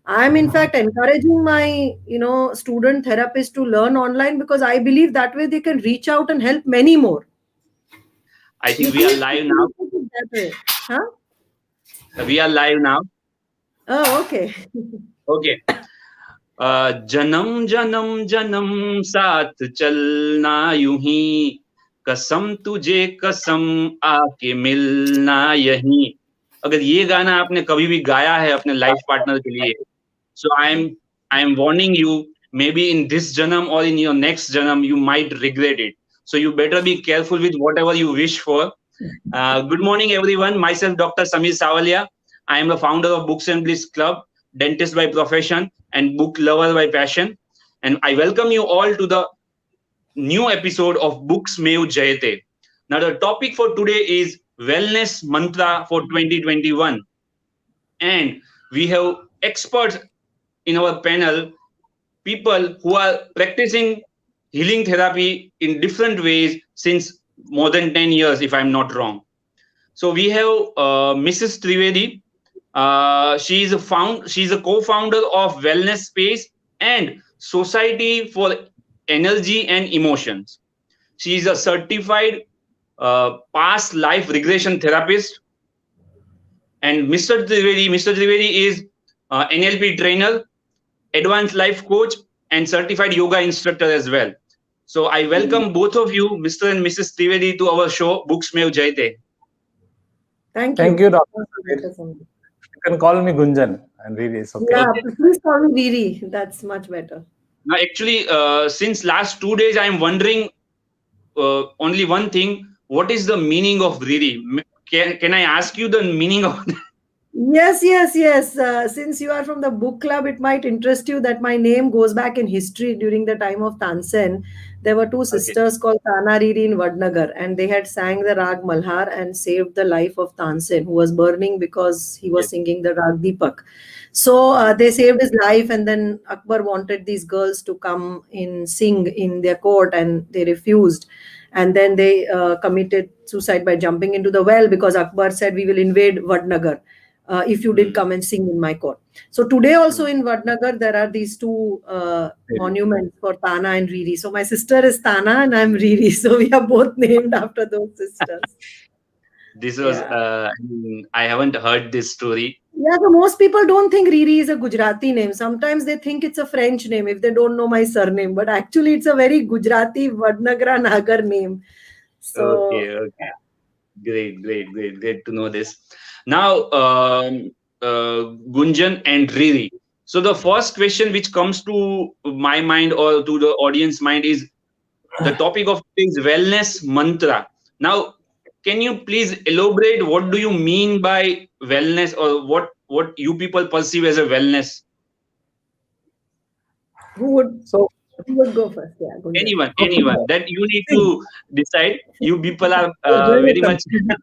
I'm in fact encouraging my, student therapists to learn online because I believe that way they can reach out and help many more. I think You we are please live now. look at it that way. Huh? We are live now. Oh, okay. Okay. जन्म जन्म जन्म साथ चलना यूं ही, कसम तुझे कसम आके मिलना यहीं. अगर ये गाना आपने कभी भी गाया है अपने लाइफ पार्टनर के लिए, so I am warning you, maybe in this janam or in your next janam you might regret it. So you better be careful with whatever you wish for. Good morning, everyone. Myself, Dr. Samir Savalia. I am the founder of Books and Bliss Club, dentist by profession and book lover by passion. And I welcome you all to the new episode of Booksmev Jayate. Now, the topic for today is Wellness Mantra for 2021. And we have experts in our panel, people who are practicing healing therapy in different ways since more than 10 years, if I'm not wrong. So we have Mrs. Trivedi. She's a co-founder of Wellness Space and Society for Energy and Emotions. She is a certified past life regression therapist. And Mr. Trivedi is NLP trainer, advanced life coach, and certified yoga instructor as well. So I welcome both of you, Mr. and Mrs. Trivedi, to our show, Booksmev Jayate. Thank Thank you. you, Dr. Thank you, Samir. Dr. Sandeep. You can call me Gunjan, and really it's okay. Yeah, Okay. please call me Riri. That's much better. Now, actually, since last 2 days, I am wondering only one thing. What is the meaning of Riri? Can I ask you the meaning of? Yes, yes, yes. Since you are from the book club, it might interest you that my name goes back in history during the time of Tansen. There were two Okay. sisters called Tana Riri in Vadnagar, and they had sang the Rag Malhar and saved the life of Tansen, who was burning because he was Yes. singing the Rag Deepak. So they saved his life, and then Akbar wanted these girls to come in sing in their court, and they refused. And then they committed suicide by jumping into the well because Akbar said, "We will invade Vadnagar if you did Hmm. come and sing in my court." So today also Hmm. in Vadnagar, there are these two Really. monuments for Tana and Riri. So my sister is Tana and I'm Riri. So we are both named after those sisters. This was, Yeah. I haven't heard this story. Yeah, so most people don't think Riri is a Gujarati name. Sometimes they think it's a French name if they don't know my surname. But actually, it's a very Gujarati Vadnagara Nagar name. So, Okay, okay. Great to know this. Now, Gunjan and Riri. So the first question which comes to my mind or to the audience mind is the topic of today's wellness mantra. Now, can you please elaborate what do you mean by wellness, or what you people perceive as a wellness? who would So, who would go first? Yeah, Gunjan. Anyone that you need see, to decide. You people are there's very a much. confusion.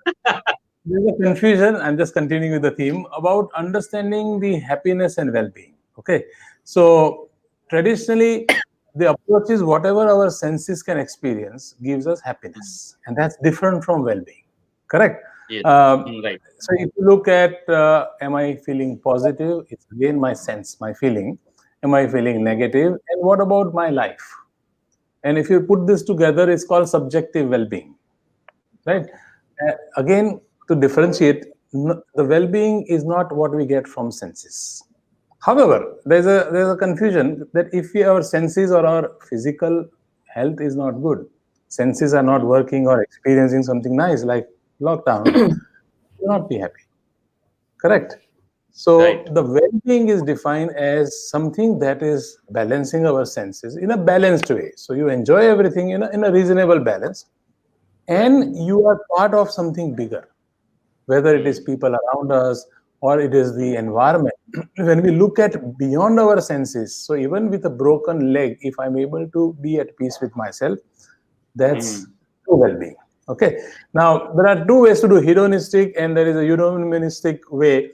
There's a confusion. I'm just continuing with the theme about understanding the happiness and well-being. Okay, so traditionally, the approach is whatever our senses can experience gives us happiness, and that's different from well-being. Correct. Yes, right. So if you look at am I feeling positive? It's again my sense, my feeling. Am I feeling negative? And what about my life? And if you put this together, it's called subjective well-being, right? Again, to differentiate, the well-being is not what we get from senses. However, there's a confusion that if our senses or our physical health is not good, senses are not working or experiencing something nice like lockdown, will not be happy. Correct. So Right. the well-being is defined as something that is balancing our senses in a balanced way. So you enjoy everything in a reasonable balance, and you are part of something bigger, whether it is Hmm. people around us or it is the environment. When we look at beyond our senses, so even with a broken leg, if I'm able to be at peace with myself, that's Hmm. true well-being. Okay. Now there are two ways to do hedonistic, and there is a eudaimonistic way,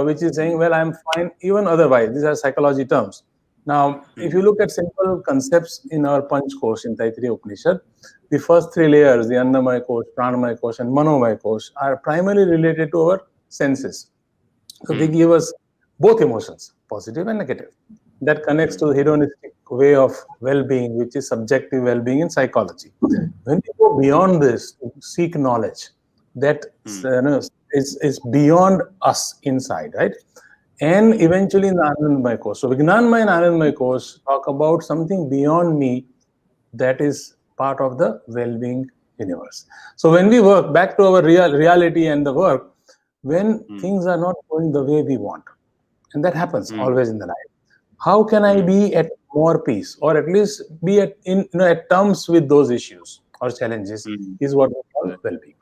which is saying, well, I'm fine even otherwise. These are psychology terms. Now, if Hmm. you look at simple concepts in our Panch Kosh in Taittiriya Upanishad, the first three layers, the Annamaya Kosh, Pranamaya Kosh, and Manomaya Kosh, are primarily related to our senses. So they Hmm. give us both emotions, positive and negative. That connects to the hedonistic way of well-being, which is subjective well-being in psychology. When we go beyond this, to seek knowledge that is beyond us inside, right? And eventually in the Anandamaya course. So Vijnanamaya and Anandamaya course talk about something beyond me that is part of the well-being universe. So when we work back to our reality and the work, when things are not going the way we want, and that happens always in the life, how can I be at more peace, or at least be at terms with those issues or challenges, is what we call well-being.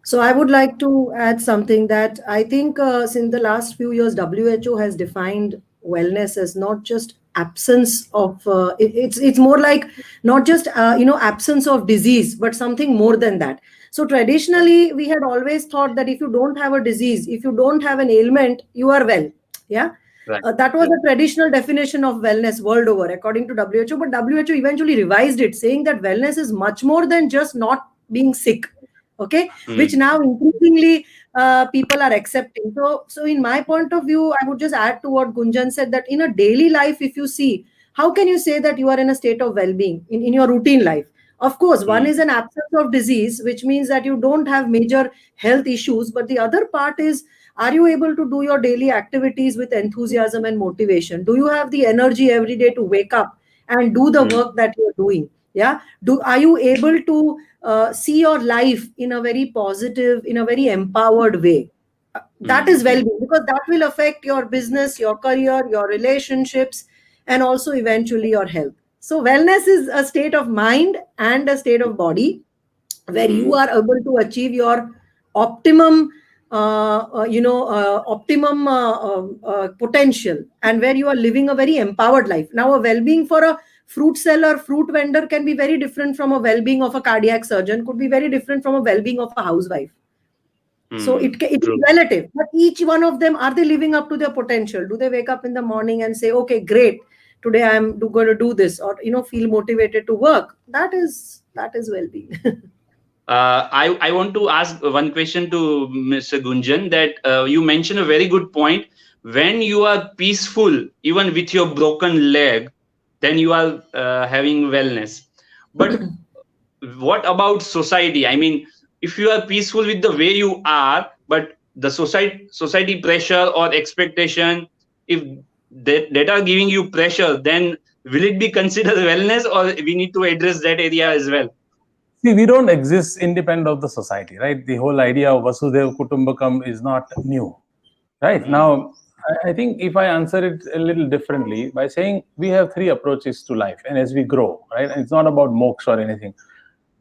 So I would like to add something that I think since the last few years, WHO has defined wellness as not just absence of it's more like not just absence of disease, but something more than that. So traditionally we had always thought that if you don't have a disease, if you don't have an ailment, you are well. Yeah. Right. That was the traditional definition of wellness world over, according to WHO. But WHO eventually revised it, saying that wellness is much more than just not being sick. Okay, which now increasingly people are accepting. So in my point of view, I would just add to what Gunjan said, that in a daily life, if you see, how can you say that you are in a state of well-being in your routine life? Of course, one is an absence of disease, which means that you don't have major health issues. But the other part is, are you able to do your daily activities with enthusiasm and motivation? Do you have the energy every day to wake up and do the work that you're doing? Yeah. Are you able to see your life in a very positive, in a very empowered way? That is well-being, because that will affect your business, your career, your relationships, and also eventually your health. So wellness is a state of mind and a state of body where you are able to achieve your optimum potential, and where you are living a very empowered life. Now, a well-being for a fruit seller, fruit vendor can be very different from a well-being of a cardiac surgeon, could be very different from a well-being of a housewife. So it is relative, but each one of them, are they living up to their potential? Do they wake up in the morning and say, okay, great, today I'm going to do this, or feel motivated to work? That is well-being. I want to ask one question to Mr. Gunjan, that you mentioned a very good point. When you are peaceful, even with your broken leg, then you are having wellness. But what about society? I mean, if you are peaceful with the way you are, but the society pressure or expectation, if that are giving you pressure, then will it be considered wellness, or we need to address that area as well? See, we don't exist independent of the society, right? The whole idea of Vasudhaiva Kutumbakam is not new, right? Now, I think if I answer it a little differently by saying we have three approaches to life, and as we grow, right? And it's not about moksha or anything.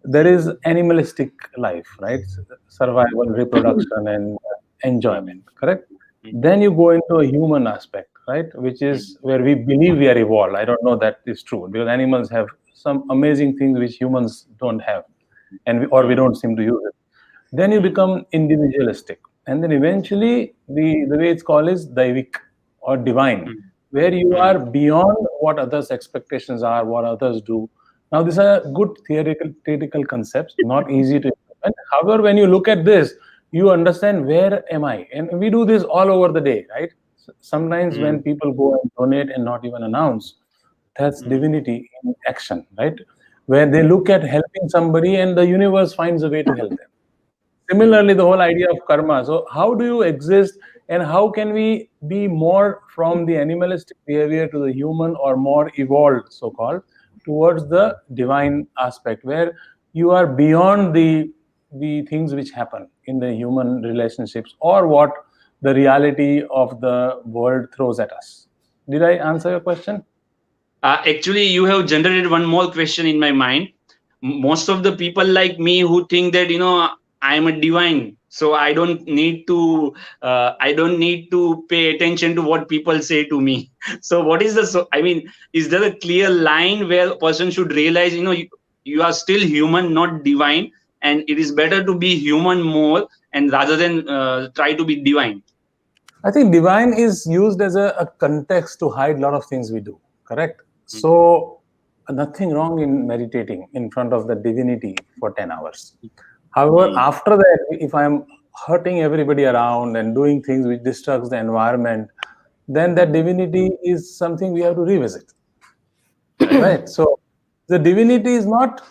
There is animalistic life, right? Survival, reproduction, and enjoyment, correct? Then you go into a human aspect, right? Which is where we believe we are evolved. I don't know that is true, because animals have some amazing things which humans don't have, and we don't seem to use it. Then you become individualistic, and then eventually the way it's called is daivik or divine, where you are beyond what others' expectations are, what others do. Now, these are good theoretical concepts, not easy to implement. However, when you look at this, you understand, where am I? And we do this all over the day, right? Sometimes when people go and donate and not even announce, that's divinity in action, right? Where they look at helping somebody and the universe finds a way to help them. Similarly, the whole idea of karma. So how do you exist, and how can we be more from the animalistic behavior to the human, or more evolved, so-called, towards the divine aspect, where you are beyond the things which happen in the human relationships, or what the reality of the world throws at us. Did I answer your question? Actually, you have generated one more question in my mind. Most of the people like me who think that I am a divine, so I don't need to pay attention to what people say to me. So what is is there a clear line where a person should realize you are still human, not divine, and it is better to be human more, and rather than try to be divine? I think divine is used as a context to hide a lot of things we do, correct? So nothing wrong in meditating in front of the divinity for 10 hours. However, after that, if I'm hurting everybody around and doing things which disturbs the environment, then that divinity is something we have to revisit. Right? So the divinity is not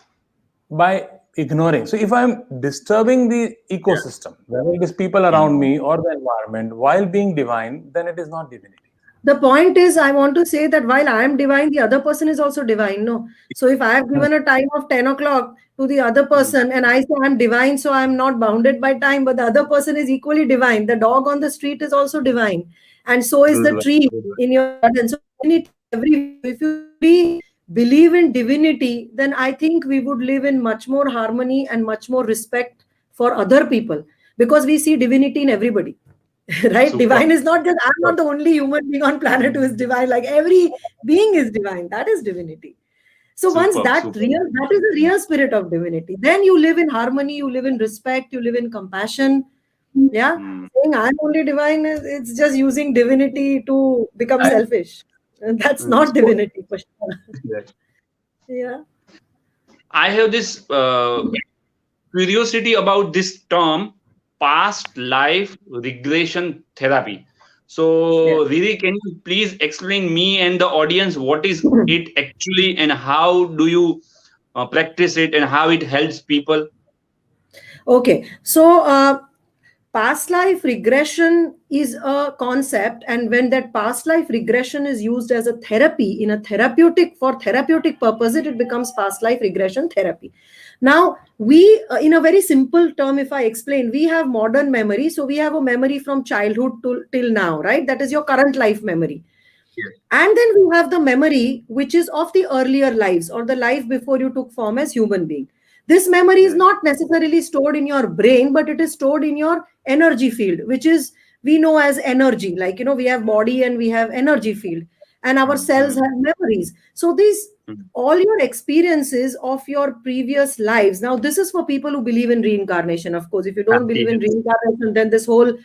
by ignoring. So if I'm disturbing the ecosystem, whether it is people around me or the environment, while being divine, then it is not divinity. The point is, I want to say that while I am divine, the other person is also divine. No. So if I have given a time of 10 o'clock to the other person and I say I'm divine, so I'm not bounded by time, but the other person is equally divine. The dog on the street is also divine. And so is the tree in your garden. So divinity everywhere. If you really believe in divinity, then I think we would live in much more harmony and much more respect for other people, because we see divinity in everybody. Right? Super. Divine is not just, I'm not the only human being on planet who is divine. Like every being is divine. That is divinity. So once Superb, that superb. that is the real spirit of divinity, then you live in harmony, you live in respect, you live in compassion. Yeah. Saying I'm only divine is, it's just using divinity to become selfish. And that's not divinity for sure. Yes. Yeah. I have this curiosity about this term, past life regression therapy. So, Yeah. Riri, can you please explain me and the audience what is it actually, and how do you practice it, and how it helps people? Okay. So past life regression is a concept, and when that past life regression is used as a therapy in a therapeutic, for therapeutic purposes, it becomes past life regression therapy. Now we in a very simple term, if I explain, we have modern memory. So we have a memory from childhood to till now, right? That is your current life memory. And then we have the memory which is of the earlier lives, or the life before you took form as human being. This memory is not necessarily stored in your brain, but it is stored in your energy field, which is, we know as energy. Like, we have body and we have energy field, and our cells have memories. So these, all your experiences of your previous lives. Now, this is for people who believe in reincarnation. Of course, if you don't believe in reincarnation, then this whole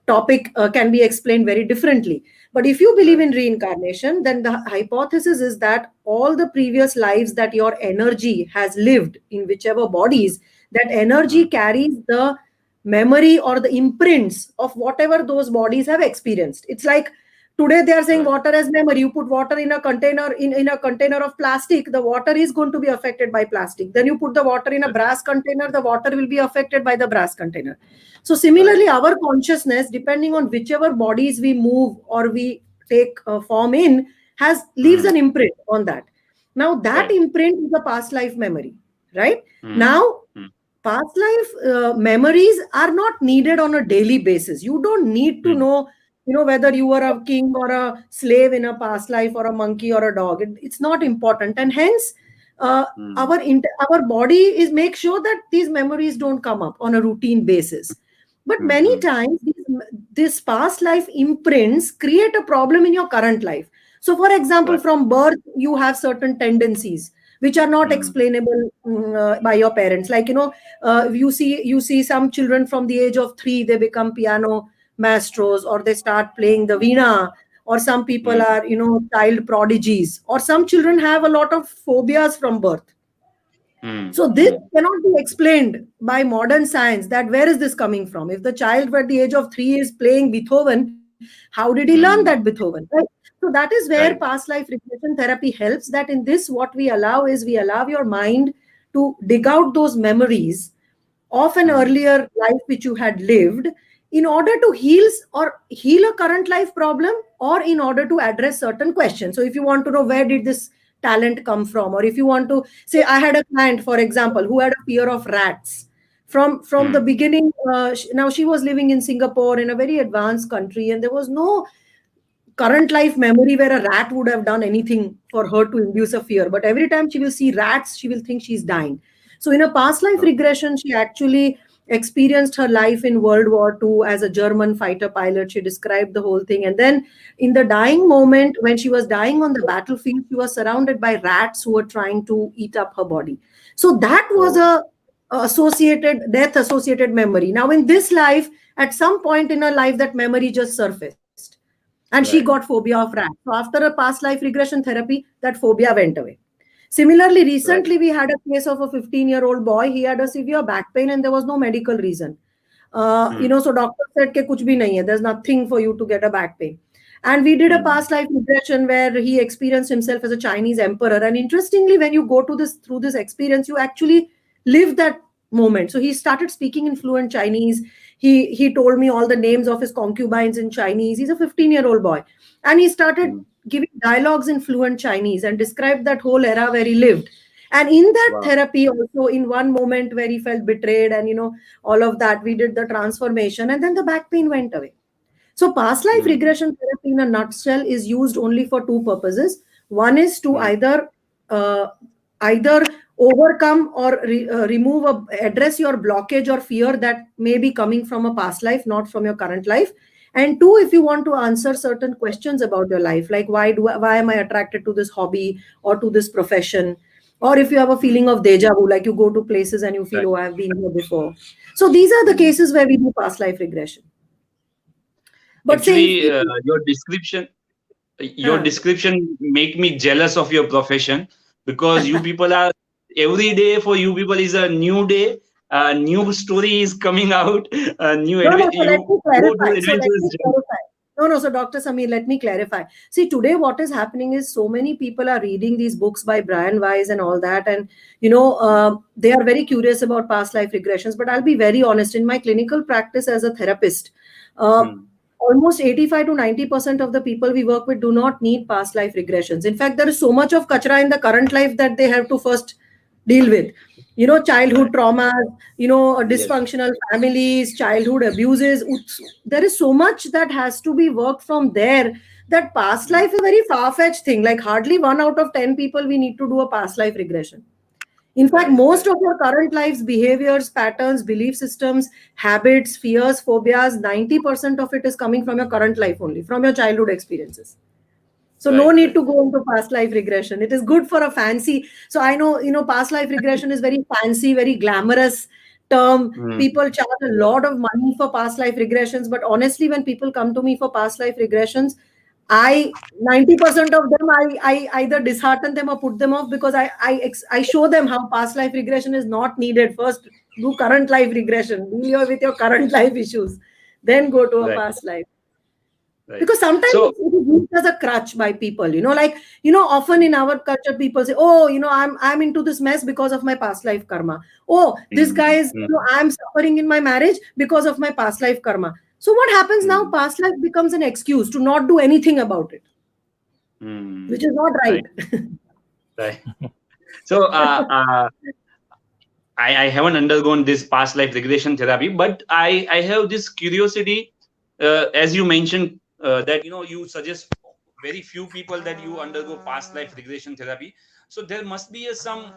topic can be explained very differently. But if you believe in reincarnation, then the hypothesis is that all the previous lives that your energy has lived in whichever bodies, that energy carries the memory or the imprints of whatever those bodies have experienced. It's like today they are saying water as memory. You put water in a container, in a container of plastic, the water is going to be affected by plastic. Then you put the water in a brass container, the water will be affected by the brass container. So similarly, our consciousness, depending on whichever bodies we move or we take form in, has leaves an imprint on that. Now that imprint is a past life memory, right? Now past life memories are not needed on a daily basis. You don't need to know, whether you were a king or a slave in a past life, or a monkey or a dog. It's not important, and hence our body is make sure that these memories don't come up on a routine basis. But many times this past life imprints create a problem in your current life. So for example, from birth you have certain tendencies which are not explainable by your parents. Like, you see some children from the age of 3, they become piano maestros, or they start playing the veena, or some people are, child prodigies, or some children have a lot of phobias from birth. So this cannot be explained by modern science, that where is this coming from? If the child at the age of 3 is playing Beethoven, how did he learn that Beethoven? Right? So that is where past life regression therapy helps. That in this, what we allow is, we allow your mind to dig out those memories of an earlier life which you had lived, in order to heal a current life problem, or in order to address certain questions. So if you want to know where did this talent come from, or if you want to say, I had a client, for example, who had a fear of rats from the beginning. Now she was living in Singapore, in a very advanced country, and there was no current life memory where a rat would have done anything for her to induce a fear. But every time she will see rats, she will think she's dying. So in a past life regression, she actually experienced her life in World War II as a German fighter pilot. She described the whole thing. And then in the dying moment, when she was dying on the battlefield, she was surrounded by rats who were trying to eat up her body. So that was a death associated memory. Now in this life, at some point in her life, that memory just surfaced, and she got phobia of rats. So after a past life regression therapy, that phobia went away. Similarly, recently we had a case of a 15-year-old boy. He had a severe back pain, and there was no medical reason. So doctor said, "Ke kuch bhi nahi hai. There's nothing for you to get a back pain." And we did a past life regression where he experienced himself as a Chinese emperor. And interestingly, when you go to this through this experience, you actually live that moment. So he started speaking in fluent Chinese. He told me all the names of his concubines in Chinese. He's a 15-year-old boy. And he started giving dialogues in fluent Chinese and described that whole era where he lived. And in that therapy, also in one moment where he felt betrayed and all of that, we did the transformation, and then the back pain went away. So past life regression therapy in a nutshell is used only for two purposes. One is to either overcome or address your blockage or fear that may be coming from a past life, not from your current life. And two, if you want to answer certain questions about your life, like why am I attracted to this hobby or to this profession? Or if you have a feeling of deja vu, like you go to places and you feel, oh, I've been here before. So these are the cases where we do past life regression. But actually, your description make me jealous of your profession, because you people are, every day for you people is a new day, a new story is coming out, a new So Dr. Samir, let me clarify. See, today what is happening is so many people are reading these books by Brian Weiss and all that. And, they are very curious about past life regressions. But I'll be very honest, in my clinical practice as a therapist, almost 85 to 90% of the people we work with do not need past life regressions. In fact, there is so much of kachra in the current life that they have to first deal with. Childhood traumas, dysfunctional families, childhood abuses. There is so much that has to be worked from there, that past life is a very far-fetched thing. Like hardly 1 out of 10 people we need to do a past life regression. In fact, most of your current life's behaviors, patterns, belief systems, habits, fears, phobias, 90% of it is coming from your current life only, from your childhood experiences. So no need to go into past life regression. It is good for a fancy. So I know, past life regression is very fancy, very glamorous term. People charge a lot of money for past life regressions. But honestly, when people come to me for past life regressions, 90% of them, I either dishearten them or put them off, because I show them how past life regression is not needed. First, do current life regression. Deal with your current life issues. Then go to a past life. Because sometimes it is used as a crutch by people, often in our culture, people say, oh, I'm into this mess because of my past life karma. Oh, this guy is, I'm suffering in my marriage because of my past life karma. So what happens now? Past life becomes an excuse to not do anything about it, which is not right. Right. So I haven't undergone this past life regression therapy, but I have this curiosity, as you mentioned, that you suggest very few people that you undergo past life regression therapy. So there must be some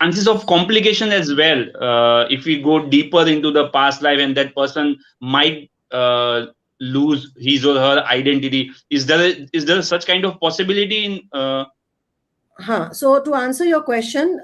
chances of complication as well, if we go deeper into the past life, and that person might lose his or her identity. Is there such kind of possibility in So to answer your question,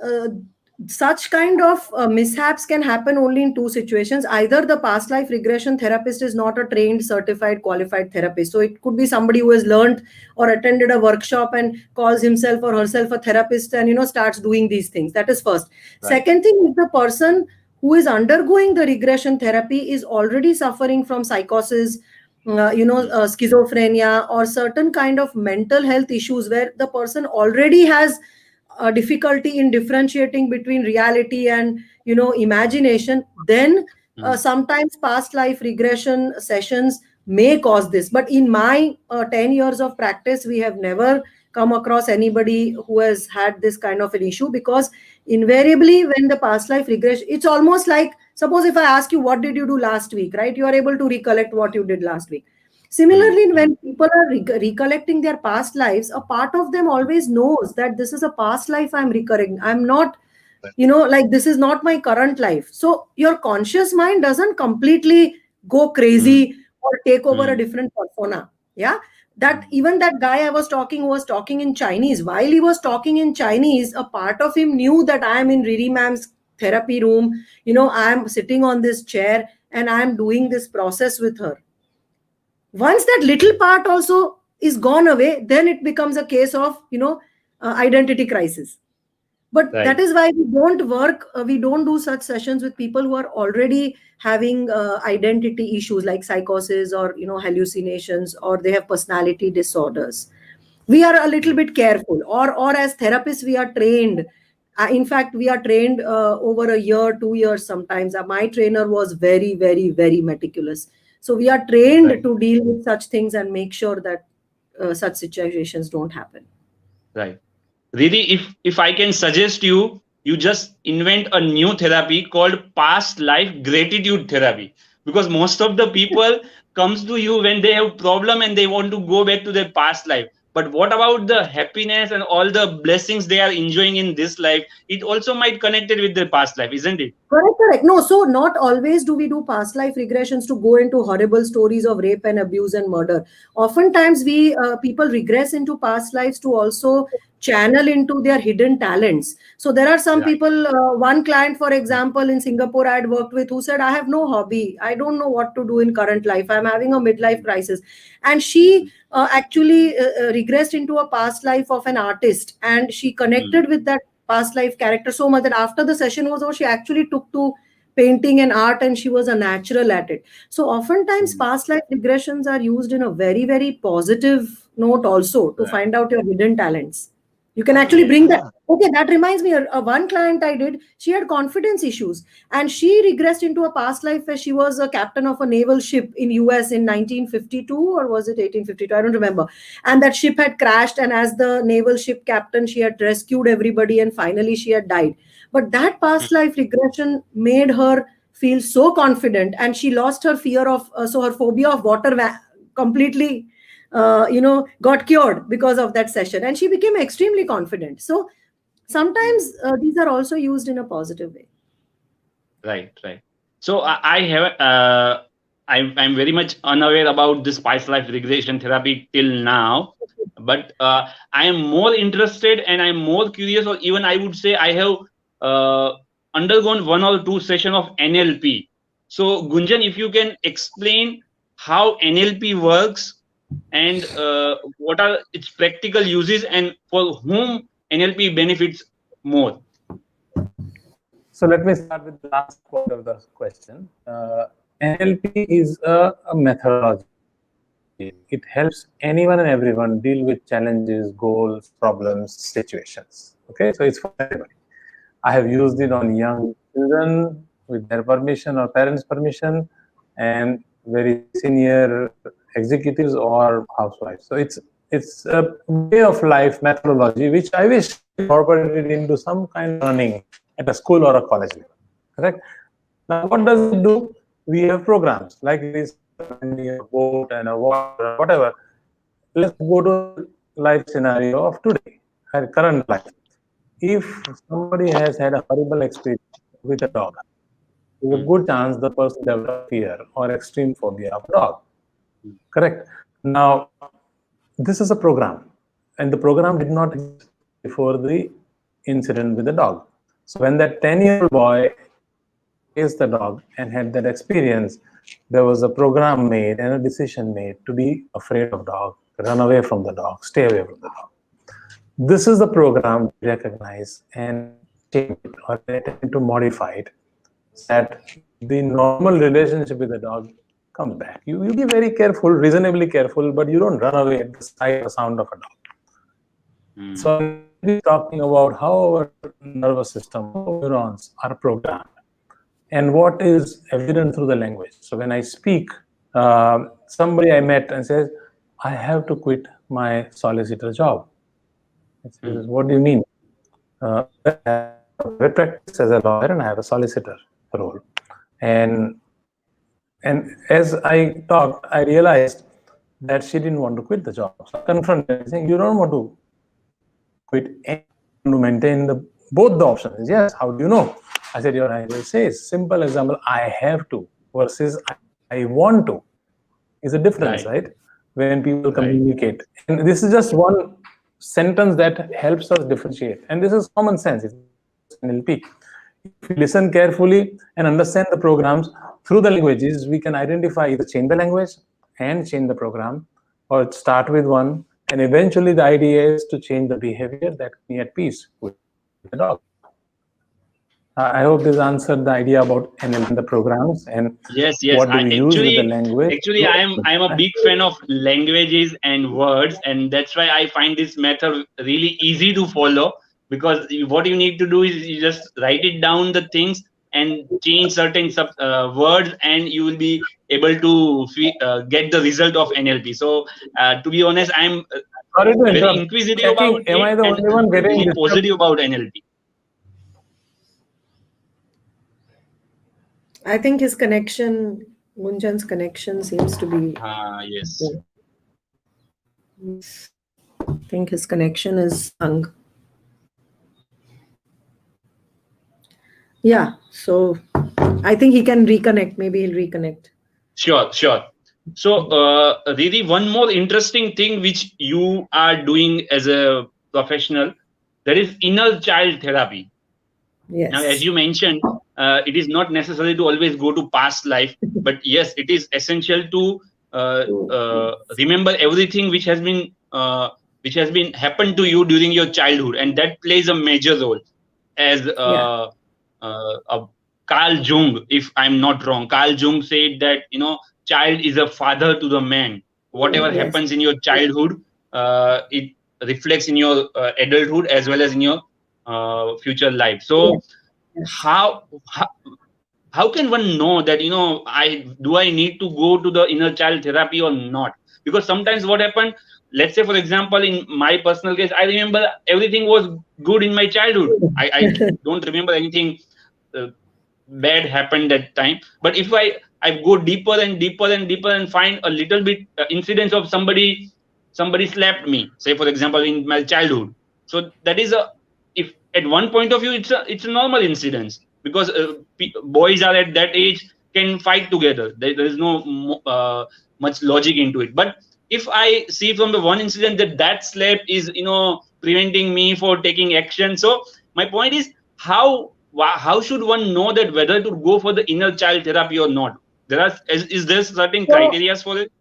such kind of mishaps can happen only in two situations. Either the past life regression therapist is not a trained, certified, qualified therapist. So it could be somebody who has learned or attended a workshop and calls himself or herself a therapist and starts doing these things. That is first. Second thing is, the person who is undergoing the regression therapy is already suffering from psychosis, schizophrenia, or certain kind of mental health issues where the person already has difficulty in differentiating between reality and imagination. Then sometimes past life regression sessions may cause this. But in my 10 years of practice, we have never come across anybody who has had this kind of an issue, because invariably when the past life regression, it's almost like, suppose if I ask you, what did you do last week, right? You are able to recollect what you did last week. Similarly, when people are recollecting their past lives, a part of them always knows that this is a past life I'm recurring. I'm not, like this is not my current life. So your conscious mind doesn't completely go crazy or take over a different persona. Yeah. That even that guy I was talking, who was talking in Chinese, while he was talking in Chinese, a part of him knew that I am in Riri ma'am's therapy room. I am sitting on this chair and I am doing this process with her. Once that little part also is gone away, then it becomes a case of, identity crisis. But Right. that is why we don't do such sessions with people who are already having identity issues like psychosis or hallucinations, or they have personality disorders. We are a little bit careful, or as therapists we are trained. In fact, we are trained over a year, 2 years sometimes. My trainer was very, very, very meticulous. So we are trained Right. to deal with such things and make sure that such situations don't happen. Right. Really, if I can suggest you, you just invent a new therapy called past life gratitude therapy, because most of the people comes to you when they have problem and they want to go back to their past life. But what about the happiness and all the blessings they are enjoying in this life? It also might connected with their past life, isn't it? Correct, correct. No, so not always do we do past life regressions to go into horrible stories of rape and abuse and murder. Oftentimes, we people regress into past lives to also channel into their hidden talents. So there are some Yeah. people. One client, for example, in Singapore, I had worked with, who said, "I have no hobby. I don't know what to do in current life. I'm having a midlife crisis," and she actually regressed into a past life of an artist, and she Mm. connected with that past life character so much that after the session was over, she actually took to painting and art, and she was a natural at it. So oftentimes Mm. past life regressions are used in a very, very positive note also, to Right. find out your hidden talents. You can actually Okay. bring that. Okay, that reminds me, one client I did, she had confidence issues, and she regressed into a past life where she was a captain of a naval ship in US in 1952, or was it 1852, I don't remember. And that ship had crashed, and as the naval ship captain, she had rescued everybody, and finally she had died. But that Mm. past life regression made her feel so confident, and she lost her fear of so her phobia of water completely got cured because of that session, and she became extremely confident. So Mm. sometimes these are also used in a positive way. Right, right. So I have I'm very much unaware about this past life regression therapy till now, but I am more interested and I'm more curious, or even I would say I have uh, undergone one or two session of NLP. So Gunjan, if you can explain how NLP works and what are its practical uses and for whom NLP benefits more. So let me start with the last part of the question. NLP is a methodology. It helps anyone and everyone deal with challenges, goals, problems, situations. Okay, so it's for everybody. I have used it on young children with their permission or parents' permission, and very senior executives or housewives. So it's a way of life methodology which I wish incorporated into some kind of learning at a school or a college level. Correct? Now, what does it do? We have programs like this, landing a boat and a water, whatever. Let's go to life scenario of today, our current life. If somebody has had a horrible experience with a dog, there's a Mm. good chance the person developed fear or extreme phobia of a dog. Mm. Correct? Now, this is a program, and the program did not exist before the incident with the dog. So when that 10-year-old boy chased the dog and had that experience, there was a program made and a decision made to be afraid of dog, run away from the dog, stay away from the dog. This is the program to recognize and change it or attempt to modify it so that the normal relationship with the dog comes back. You be very careful, reasonably careful, but you don't run away at the sight or sound of a dog. Mm. So NLP is talking about how our nervous system, how neurons are programmed, and what is evident through the language. So when I speak, somebody I met and says, "I have to quit my solicitor job." I Mm. says, "What do you mean?" I have private practice as a lawyer and I have a solicitor role. And as I talked, I realized that she didn't want to quit the job. So I confronted her, saying, "You don't want to quit and to maintain the both the options." "Yes, how do you know?" I said, "Your Honor says, simple example, I have to versus I want to is a difference, Right, right? When people right. communicate. And this is just one sentence that helps us differentiate. And this is common sense. It's NLP. If we listen carefully and understand the programs through the languages, we can identify either change the language and change the program, or start with one. And eventually the idea is to change the behavior that me at peace with the dog. the dog. I hope this answered the idea about NLP and the programs and Yes. what do we use with the language. Actually, I'm a big fan of languages and words, and that's why I find this method really easy to follow. Because what you need to do is you just write it down the things and change certain words, and you will be able to get the result of NLP. So, to be honest, I'm Sorry to very interrupt. inquisitive Checking, about am it I the and only one getting really disturbed? positive about NLP. I think his connection, Gunjan's connection seems to be. Yes. I think his connection is hung. Yeah, so I think he can reconnect. Maybe he'll reconnect. Sure. So, Riri, one more interesting thing which you are doing as a professional, that is inner child therapy. Yes. Now, as you mentioned, it is not necessary to always go to past life, but yes, it is essential to remember everything which has been happened to you during your childhood, and that plays a major role. As Carl Jung, if I'm not wrong, Carl Jung said that child is a father to the man. Whatever happens in your childhood, it reflects in your adulthood as well as in your future life. So how can one know that I need to go to the inner child therapy or not? Because sometimes what happened, let's say for example, in my personal case, I remember everything was good in my childhood. I don't remember anything bad happened that time. But if I go deeper and deeper and deeper and find a little bit incidents of somebody slapped me, say for example in my childhood, so that is if at one point of view it's a normal incident, because boys are at that age can fight together. There is no much logic into it. But if I see from the one incident that slap is preventing me for taking action, so my point is how should one know that whether to go for the inner child therapy or not? Is there certain criteria for it?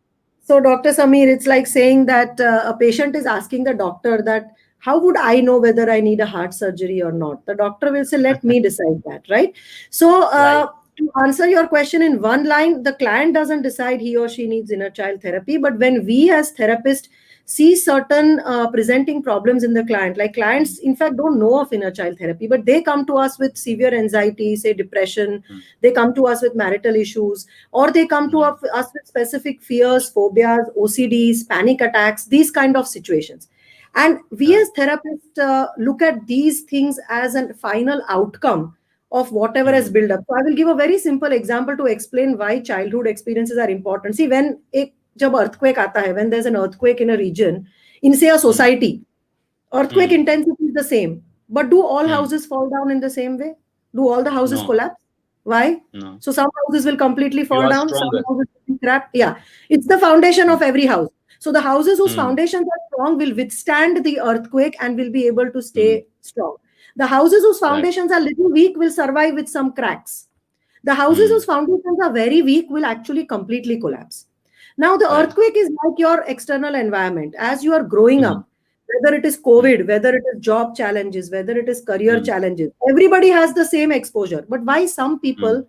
So, Dr. Samir, it's like saying that a patient is asking the doctor that, how would I know whether I need a heart surgery or not? The doctor will say, let me decide that, right? So, Right. to answer your question in one line, the client doesn't decide he or she needs inner child therapy. But when we as therapists see certain presenting problems in the client, like clients in fact don't know of inner child therapy, but they come to us with severe anxiety, say depression, they come to us with marital issues, or they come to us with specific fears, phobias, OCDs, panic attacks, these kind of situations. And we as therapists look at these things as a final outcome of whatever has built up. So I will give a very simple example to explain why childhood experiences are important. See, when जब earthquake आता है, when there's an earthquake in a region, in say a society, earthquake intensity is the same. But do all houses fall down in the same way? Do all the houses No. collapse? Why? No. So some houses will completely You fall are down, stronger. some houses will be cracked. Yeah, it's the foundation of every house. So the houses whose foundations are strong will withstand the earthquake and will be able to stay strong. The houses whose foundations are little weak will survive with some cracks. The houses whose foundations are very weak will actually completely collapse. Now, the earthquake is like your external environment. As you are growing up, whether it is COVID, whether it is job challenges, whether it is career challenges, everybody has the same exposure. But why some people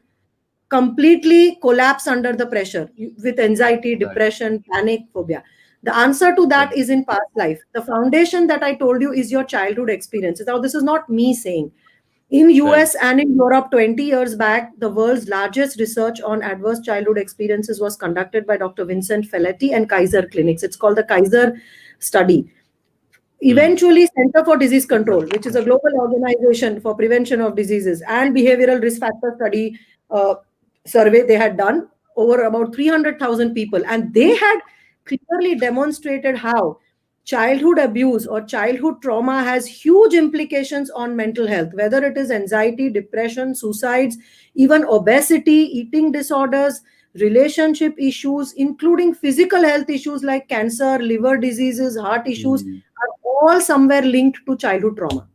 completely collapse under the pressure with anxiety, depression, panic, phobia? The answer to that is in past life. The foundation that I told you is your childhood experiences. Now, this is not me saying. In US and in Europe 20 years back, the world's largest research on adverse childhood experiences was conducted by Dr. Vincent Felletti and Kaiser Clinics. It's called the Kaiser study. Eventually, Center for Disease Control, which is a global organization for prevention of diseases, and behavioral risk factor study survey they had done over about 300,000 people. And they had clearly demonstrated how childhood abuse or childhood trauma has huge implications on mental health, whether it is anxiety, depression, suicides, even obesity, eating disorders, relationship issues, including physical health issues like cancer, liver diseases, heart issues, are all somewhere linked to childhood trauma.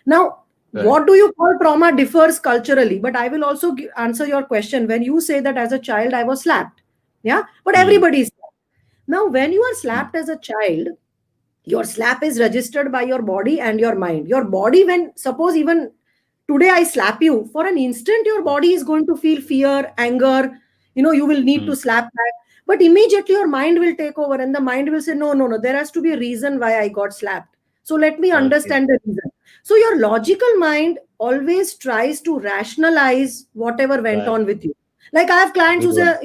Now, what do you call trauma differs culturally, but I will also answer your question. When you say that as a child I was slapped, yeah, but everybody is slapped. Now, when you are slapped as a child, Your slap is registered by your body and your mind. Your body, when suppose even today I slap you, for an instant your body is going to feel fear, anger, you will need to slap back. But immediately your mind will take over, and the mind will say, no, no, no, there has to be a reason why I got slapped. So let me understand the reason. So your logical mind always tries to rationalize whatever went on with you. Like I have clients who say,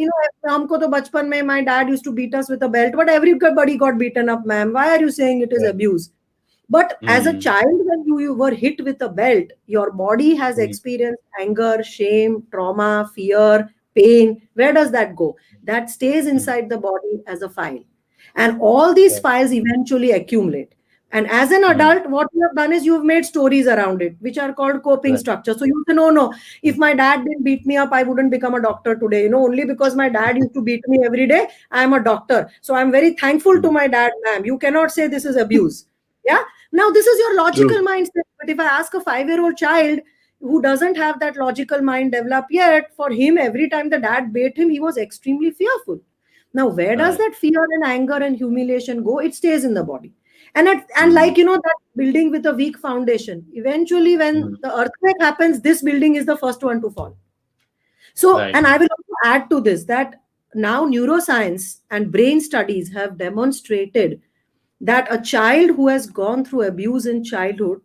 humko to bachpan mein my dad used to beat us with a belt, but everybody got beaten up, ma'am. Why are you saying it is abuse? But as a child, when you were hit with a belt, your body has experienced anger, shame, trauma, fear, pain. Where does that go? That stays inside the body as a file. And all these files eventually accumulate. And as an adult, what you have done is you have made stories around it, which are called coping structure. So you say, no, no, if my dad didn't beat me up, I wouldn't become a doctor today. Only because my dad used to beat me every day, I am a doctor. So I'm very thankful to my dad, ma'am. You cannot say this is abuse. Yeah. Now, this is your logical mindset. But if I ask a 5-year-old child who doesn't have that logical mind developed yet, for him, every time the dad beat him, he was extremely fearful. Now, where does that fear and anger and humiliation go? It stays in the body. And like, that building with a weak foundation, eventually when the earthquake happens, this building is the first one to fall. So, and I will also add to this that now neuroscience and brain studies have demonstrated that a child who has gone through abuse in childhood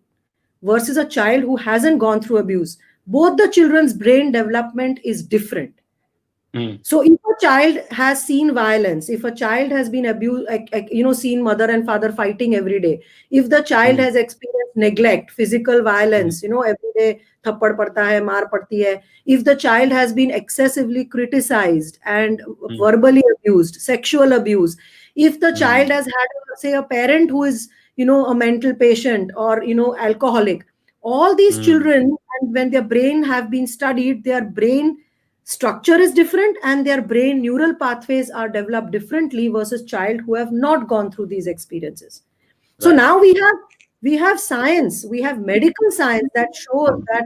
versus a child who hasn't gone through abuse, both the children's brain development is different. So if a child has seen violence, if a child has been abused, seen mother and father fighting every day, if the child has experienced neglect, physical violence, every day thappad padta hai, maar padti hai, if the child has been excessively criticized and verbally abused, sexual abuse, if the child has had, say, a parent who is, a mental patient or, alcoholic, all these children, and when their brain have been studied, their brain structure is different and their brain neural pathways are developed differently versus child who have not gone through these experiences. So now we have science, we have medical science that shows that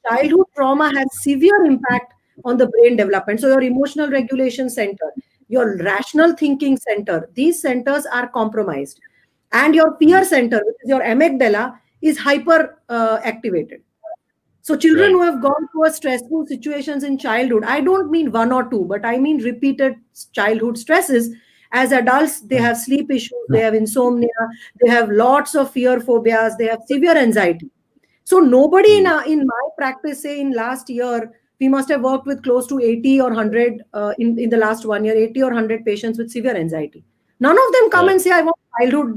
childhood trauma has severe impact on the brain development. So your emotional regulation center, your rational thinking center, these centers are compromised, and your fear center, which is your amygdala, is hyper activated. So children who have gone through a stressful situations in childhood, I don't mean one or two, but I mean repeated childhood stresses. As adults, they have sleep issues, they have insomnia, they have lots of fear phobias, they have severe anxiety. So nobody in my practice, say in last year, we must have worked with close to 80 or 100 in the last 1 year, 80 or 100 patients with severe anxiety. None of them come and say, I want childhood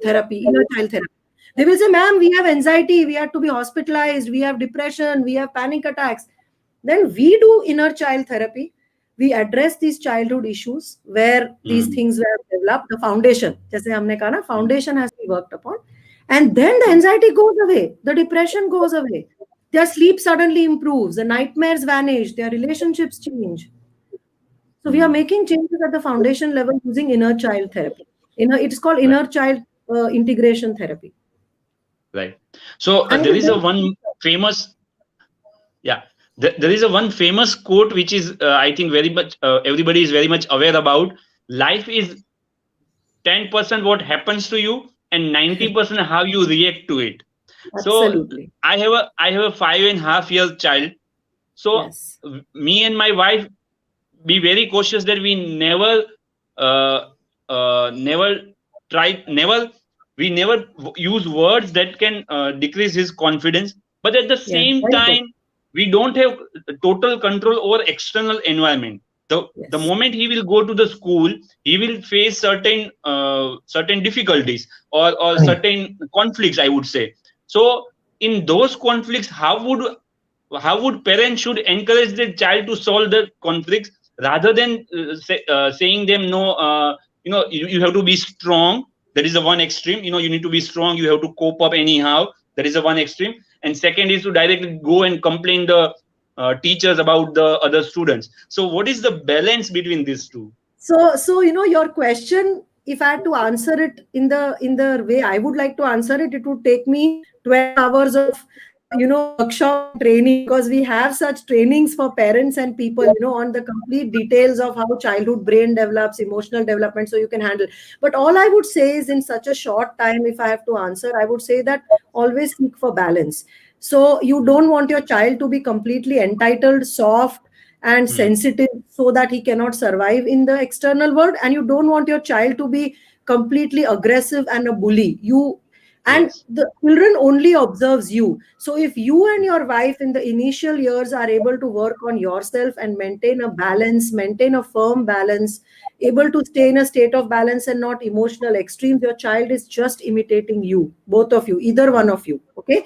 therapy, inner child therapy. They will say, ma'am, we have anxiety, we have to be hospitalized, we have depression, we have panic attacks. Then we do inner child therapy. We address these childhood issues where these things were developed. The foundation, jaise humne kaha na, foundation has to be worked upon. And then the anxiety goes away, the depression goes away. Their sleep suddenly improves, the nightmares vanish, their relationships change. So we are making changes at the foundation level using inner child therapy. It is called inner child integration therapy. Right. So there is a one famous, there is a one famous quote which is I think very much everybody is very much aware about. Life is 10% what happens to you and 90% how you react to it. Absolutely. So I have a 5.5-year child. So me and my wife be very cautious that we never use words that can decrease his confidence, but at the same time we don't have total control over external environment. The moment he will go to the school, he will face certain difficulties or certain conflicts, I would say. So in those conflicts, how would parents should encourage their child to solve the conflicts rather than saying them, no, you have to be strong. That is the one extreme. You need to be strong. You have to cope up anyhow. That is the one extreme. And second is to directly go and complain the teachers about the other students. So what is the balance between these two? So your question, if I had to answer it in the way I would like to answer it, it would take me 12 hours of workshop and training, because we have such trainings for parents and people, on the complete details of how childhood brain develops, emotional development, so you can handle. But all I would say is, in such a short time, if I have to answer, I would say that always seek for balance. So you don't want your child to be completely entitled, soft, and sensitive, so that he cannot survive in the external world, and you don't want your child to be completely aggressive and a bully. And Yes. the children only observes you. So if you and your wife in the initial years are able to work on yourself and maintain a balance, maintain a firm balance, able to stay in a state of balance and not emotional extremes, your child is just imitating you, both of you, either one of you. Okay.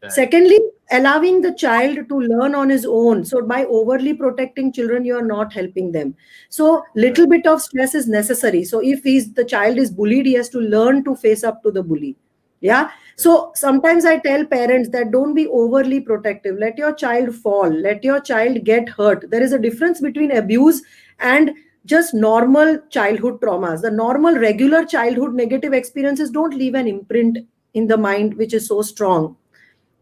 Right. Secondly, allowing the child to learn on his own. So by overly protecting children, you are not helping them. So little bit of stress is necessary. So if the child is bullied, he has to learn to face up to the bully. Yeah. So sometimes I tell parents that don't be overly protective. Let your child fall. Let your child get hurt. There is a difference between abuse and just normal childhood traumas. The normal, regular childhood negative experiences don't leave an imprint in the mind which is so strong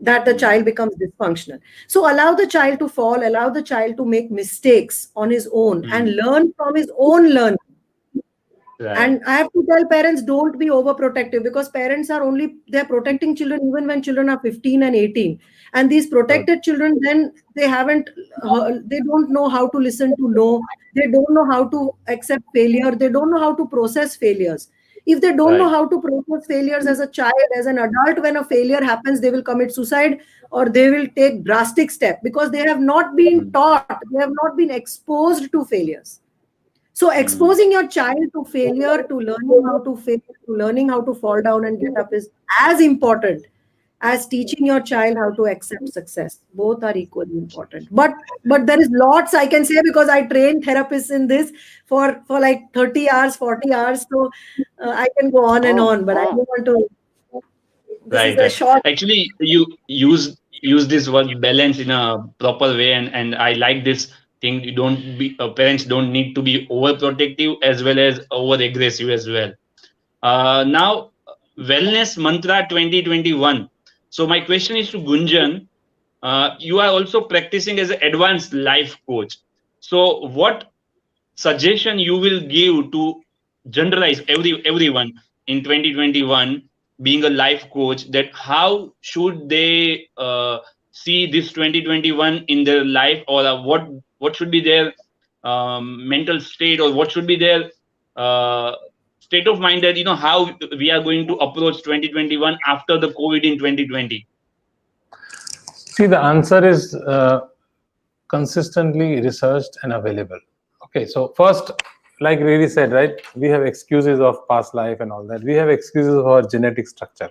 that the child becomes dysfunctional. So allow the child to fall, allow the child to make mistakes on his own and learn from his own learning. Right. And I have to tell parents, don't be overprotective, because parents are they're protecting children even when children are 15 and 18. And these protected children, then they don't know how to listen to no. They don't know how to accept failure. They don't know how to process failures. If they don't know Right. how to process failures as a child, as an adult, when a failure happens, they will commit suicide or they will take drastic step, because they have not been taught, they have not been exposed to failures. So exposing your child to failure, to learning how to fail, to learning how to fall down and get up is as important as teaching your child how to accept success. Both are equally important. But there is lots I can say, because I train therapists in this for like 30 hours, 40 hours. So I can go on and on, but I don't want to. This is Right, a right. short. Actually, you use this word balance in a proper way, and I like this thing. You don't be parents don't need to be overprotective as well as over aggressive as well. Now, wellness mantra 2021. So my question is to Gunjan. You are also practicing as an advanced life coach. So what suggestion you will give to generalize everyone in 2021 being a life coach, that how should they see this 2021 in their life, or what should be their mental state, or what should be their uh, state of mind, that how we are going to approach 2021 after the COVID in 2020. See, the answer is consistently researched and available. Okay, so first, like Riri said, right, we have excuses of past life and all that. We have excuses of our genetic structure.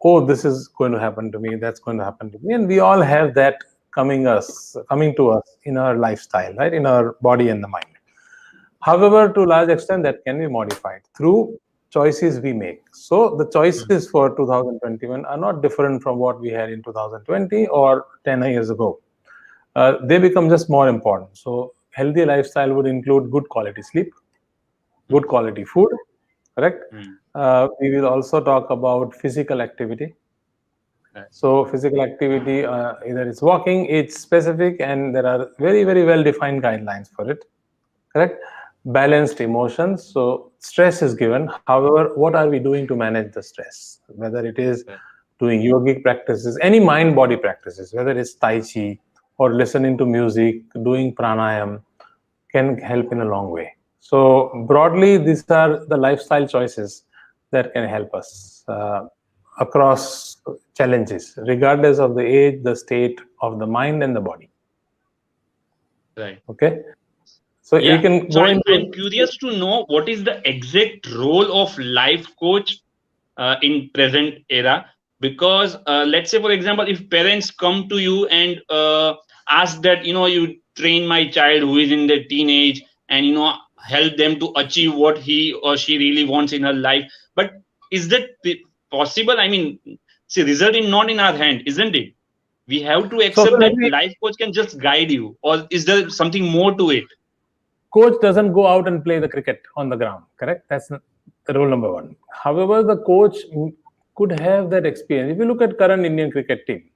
Oh, this is going to happen to me, that's going to happen to me. And we all have that coming to us in our lifestyle, right, in our body and the mind. However, to a large extent, that can be modified through choices we make. So the choices for 2021 are not different from what we had in 2020 or 10 years ago. They become just more important. So healthy lifestyle would include good quality sleep, good quality food, correct? We will also talk about physical activity. So physical activity, either it's walking, it's specific, and there are very, very well-defined guidelines for it, correct? Balanced emotions. So stress is given. However, what are we doing to manage the stress? Whether it is doing yogic practices, any mind-body practices, whether it's Tai Chi or listening to music, doing pranayam, can help in a long way. So broadly, these are the lifestyle choices that can help us across challenges, regardless of the age, the state of the mind and the body. Right. Okay. So Yeah. you can So go I'm into. curious to know what is the exact role of life coach in present era, because let's say, for example, if parents come to you and ask that you train my child who is in their teenage, and help them to achieve what he or she really wants in her life, but is that possible? I mean, see, result in not in our hand, isn't it? We have to So accept let that me. life coach can just guide you, or is there something more to it? Coach doesn't go out and play the cricket on the ground, correct? That's the rule number one. However, the coach could have that experience. If you look at current Indian cricket team,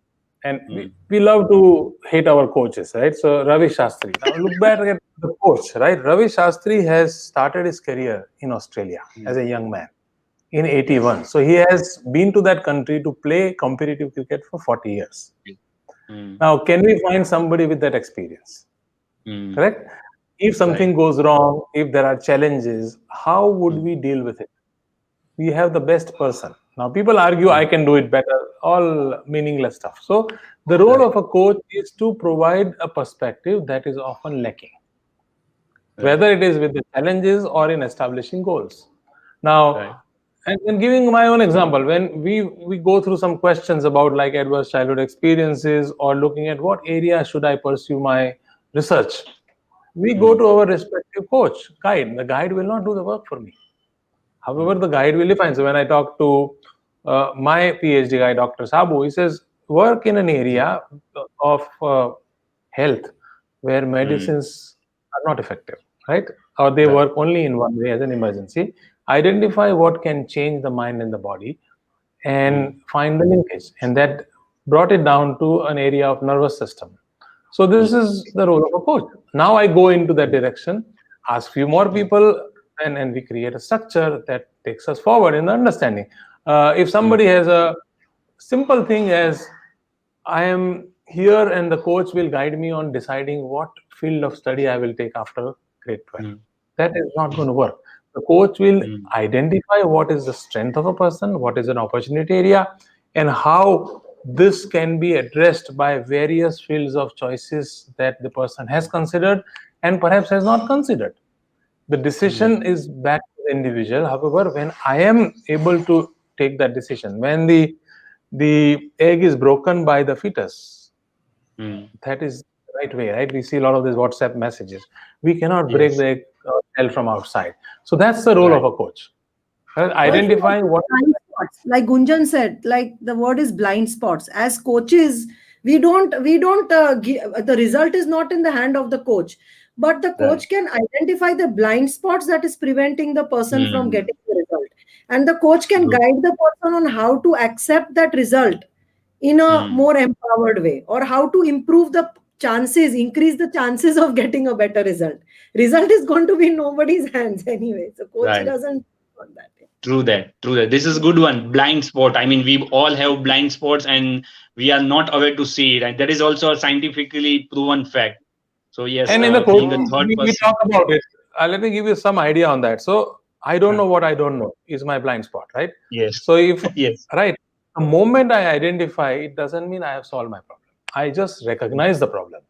And we love to hate our coaches, right? So Ravi Shastri. Now look back at the coach, right? Ravi Shastri has started his career in Australia as a young man in 81. So he has been to that country to play competitive cricket for 40 years. Now, can we find somebody with that experience? Correct? If something goes wrong, if there are challenges, how would we deal with it? We have the best person. Now, people argue I can do it better, all meaningless stuff. So, the role of a coach is to provide a perspective that is often lacking, whether it is with the challenges or in establishing goals. Now, and giving my own example, when we go through some questions about like adverse childhood experiences or looking at what area should I pursue my research, we go to our respective coach, guide. The guide will not do the work for me. However, the guide will define. So when I talk to my PhD guy, Dr. Sabu, he says, work in an area of health where medicines are not effective, right? Or they work only in one way as an emergency. Identify what can change the mind and the body and find the linkage. And that brought it down to an area of nervous system. So this is the role of a coach. Now I go into that direction, ask few more people, and we create a structure that takes us forward in the understanding. If somebody has a simple thing as I am here and the coach will guide me on deciding what field of study I will take after grade 12. That is not going to work. The coach will identify what is the strength of a person, what is an opportunity area, and how this can be addressed by various fields of choices that the person has considered and perhaps has not considered. The decision is back to the individual. However, when I am able to take that decision, when the egg is broken by the fetus, that is the right way, right? We see a lot of these WhatsApp messages. We cannot break the egg cell from outside. So that's the role of a coach. Identifying what blind spots, like Gunjan said, like the word is blind spots. As coaches, we don't the result is not in the hand of the coach, but the coach can identify the blind spots that is preventing the person from getting the result, and the coach can guide the person on how to accept that result in a more empowered way, or how to improve the chances, increase the chances of getting a better result is going to be in nobody's hands anyway, so coach doesn't want that. True that. This is a good one. Blind spot. I mean, we all have blind spots and we are not aware to see it. And that is also a scientifically proven fact. So yes, and in the being a coaching, third we person. talk about it. Let me give you some idea on that. So I don't know what I don't know is my blind spot, right? Yes. So if Yes. right, the moment I identify, it doesn't mean I have solved my problem. I just recognize the problem.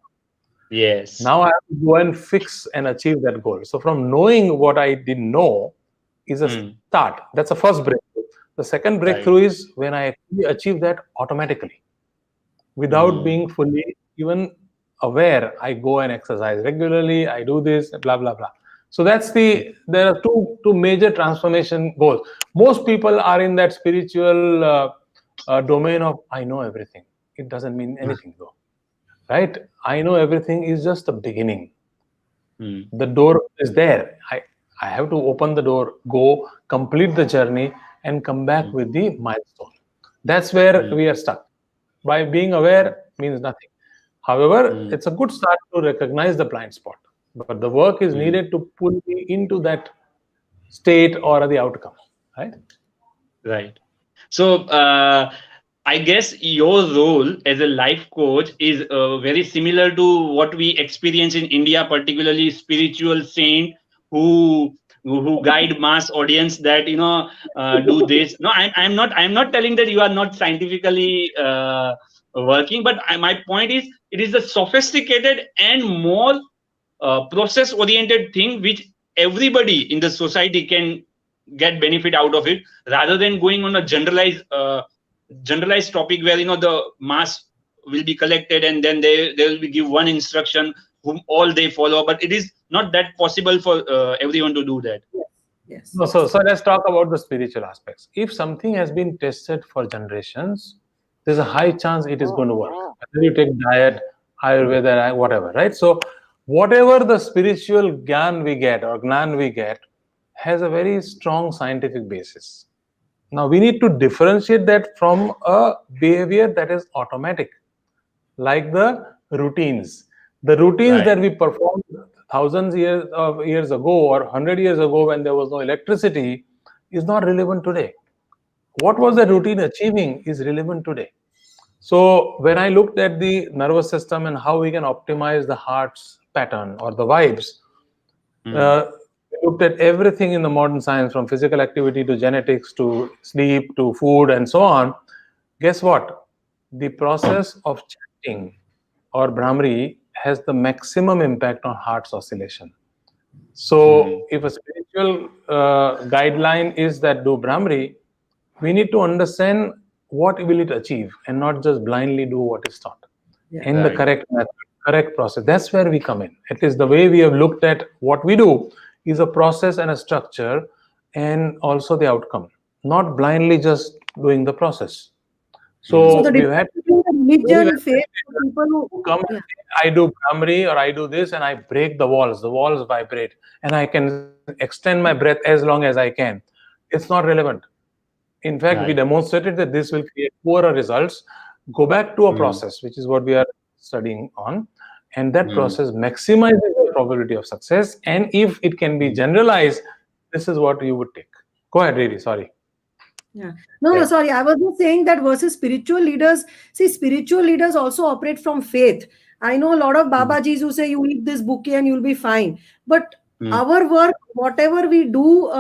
Yes. Now I have to go and fix and achieve that goal. So from knowing what I didn't know is a start. That's the first breakthrough. The second breakthrough is when I achieve that automatically without being fully even aware. I go and exercise regularly. I do this, blah blah blah. So that's there are two major transformation goals. Most people are in that spiritual domain of I know everything. It doesn't mean anything though, right? I know everything is just the beginning. The door is there. I have to open the door, go complete the journey, and come back with the milestone. That's where we are stuck. By being aware means nothing. However, it's a good start to recognize the blind spot. But the work is needed to pull me into that state or the outcome, right? Right. So I guess your role as a life coach is very similar to what we experience in India, particularly spiritual saint who guide mass audience that do this. No, I'm not telling that you are not scientifically working, but my point is it is a sophisticated and more process oriented thing which everybody in the society can get benefit out of it, rather than going on a generalized topic where the mass will be collected and then they will be give one instruction whom all they follow, but it is not that possible for everyone to do that. Yes. No, so let's talk about the spiritual aspects. If something has been tested for generations, there's a high chance it is going to work. Whether you take diet, Ayurveda, whatever, right? So whatever the spiritual gyan we get or gnan we get has a very strong scientific basis. Now we need to differentiate that from a behavior that is automatic. like the routines. The routines Right. that we performed thousands of years ago or 100 years ago when there was no electricity is not relevant today. What was the routine achieving is relevant today. So when I looked at the nervous system and how we can optimize the heart's pattern or the vibes, we looked at everything in the modern science, from physical activity to genetics to sleep to food and so on. Guess what? The process of chanting or Brahmari has the maximum impact on heart's oscillation. So if a spiritual guideline is that do Brahmari, we need to understand what will it achieve and not just blindly do what is taught. Yeah. In the correct method, correct process. That's where we come in. At least the way we have looked at what we do is a process and a structure and also the outcome, not blindly just doing the process. So So the we've difference had between the very religion, well faith, people who come yeah. and say, I do Brahmari or I do this and I break the walls vibrate, and I can extend my breath as long as I can. It's not relevant. In fact, we Right. demonstrated that this will create poorer results. Go back to a process, which is what we are studying on, and that process maximizes the probability of success. And if it can be generalized, this is what you would take. Go ahead, Riri. Sorry. Yeah. No, sorry. I was just saying that versus spiritual leaders. See, spiritual leaders also operate from faith. I know a lot of Babajis who say you eat this bouquet and you'll be fine. But our work, whatever we do,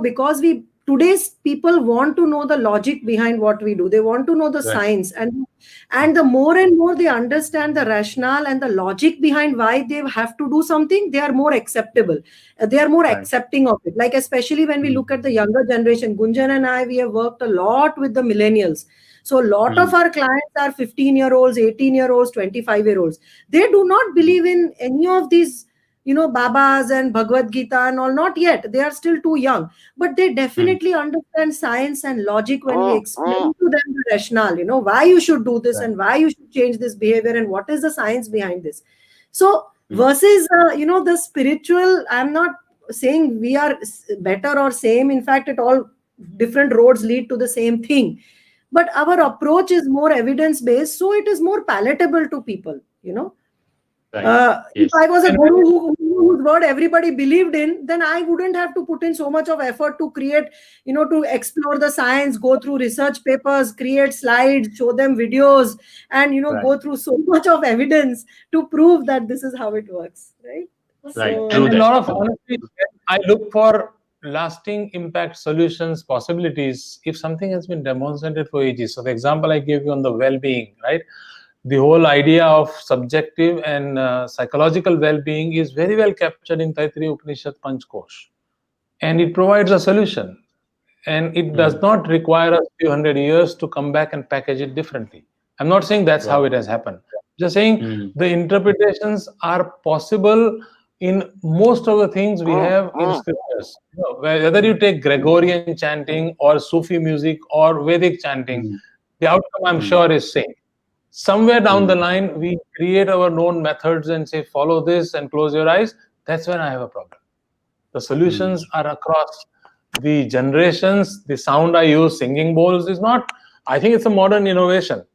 because today's people want to know the logic behind what we do. They want to know the science, and the more and more they understand the rationale and the logic behind why they have to do something, they are more acceptable. They are more accepting of it. Like especially when we look at the younger generation, Gunjan and I, we have worked a lot with the millennials. So a lot of our clients are 15-year-olds, 18-year-olds, 25-year-olds. They do not believe in any of these Babas and Bhagavad Gita and all, not yet. They are still too young. But they definitely understand science and logic when we explain to them the rationale, why you should do this and why you should change this behavior and what is the science behind this. So versus, the spiritual, I'm not saying we are better or same. In fact, it all different roads lead to the same thing. But our approach is more evidence-based, so it is more palatable to people. If I was a guru whose word everybody believed in, then I wouldn't have to put in so much of effort to create, to explore the science, go through research papers, create slides, show them videos, and, go through so much of evidence to prove that this is how it works, right? Right. So, And a lot of honestly, I look for lasting impact solutions, possibilities, if something has been demonstrated for ages. So the example I gave you on the well-being, right? The whole idea of subjective and psychological well-being is very well captured in Taittiriya Upanishad Panchkosh. And it provides a solution. And it does not require a few hundred years to come back and package it differently. I'm not saying that's how it has happened. Just saying the interpretations are possible in most of the things we have in scriptures. Whether you take Gregorian chanting or Sufi music or Vedic chanting, the outcome I'm sure is same. Somewhere down the line, we create our known methods and say, follow this and close your eyes. That's when I have a problem. The solutions are across the generations. The sound I use, singing bowls, is not, I think it's a modern innovation.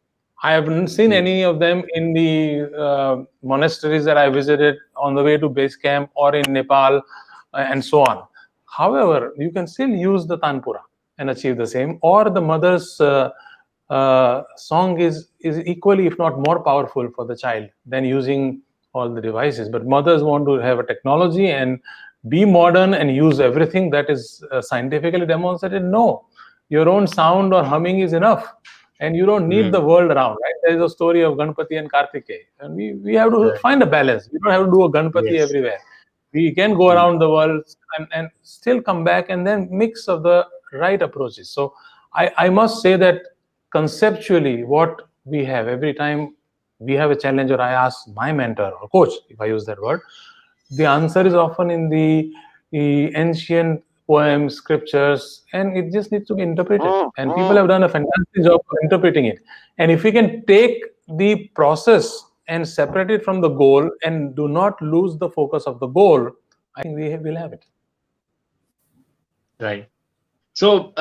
I haven't seen any of them in the monasteries that I visited on the way to base camp or in Nepal and so on. However, you can still use the tanpura and achieve the same, or the mother's song is equally, if not more powerful for the child than using all the devices. But mothers want to have a technology and be modern and use everything that is scientifically demonstrated. No, your own sound or humming is enough, and you don't need the world around, right? There is a story of Ganpati and Kartikeya, and we have to find a balance. We don't have to do a Ganpati everywhere. We can go around the world and still come back and then mix of the right approaches. So I must say that conceptually, what we have every time we have a challenge, or I ask my mentor or coach, if I use that word, the answer is often in the ancient poems, scriptures, and it just needs to be interpreted. And people have done a fantastic job of interpreting it. And if we can take the process and separate it from the goal and do not lose the focus of the goal, I think we will have it. Right. So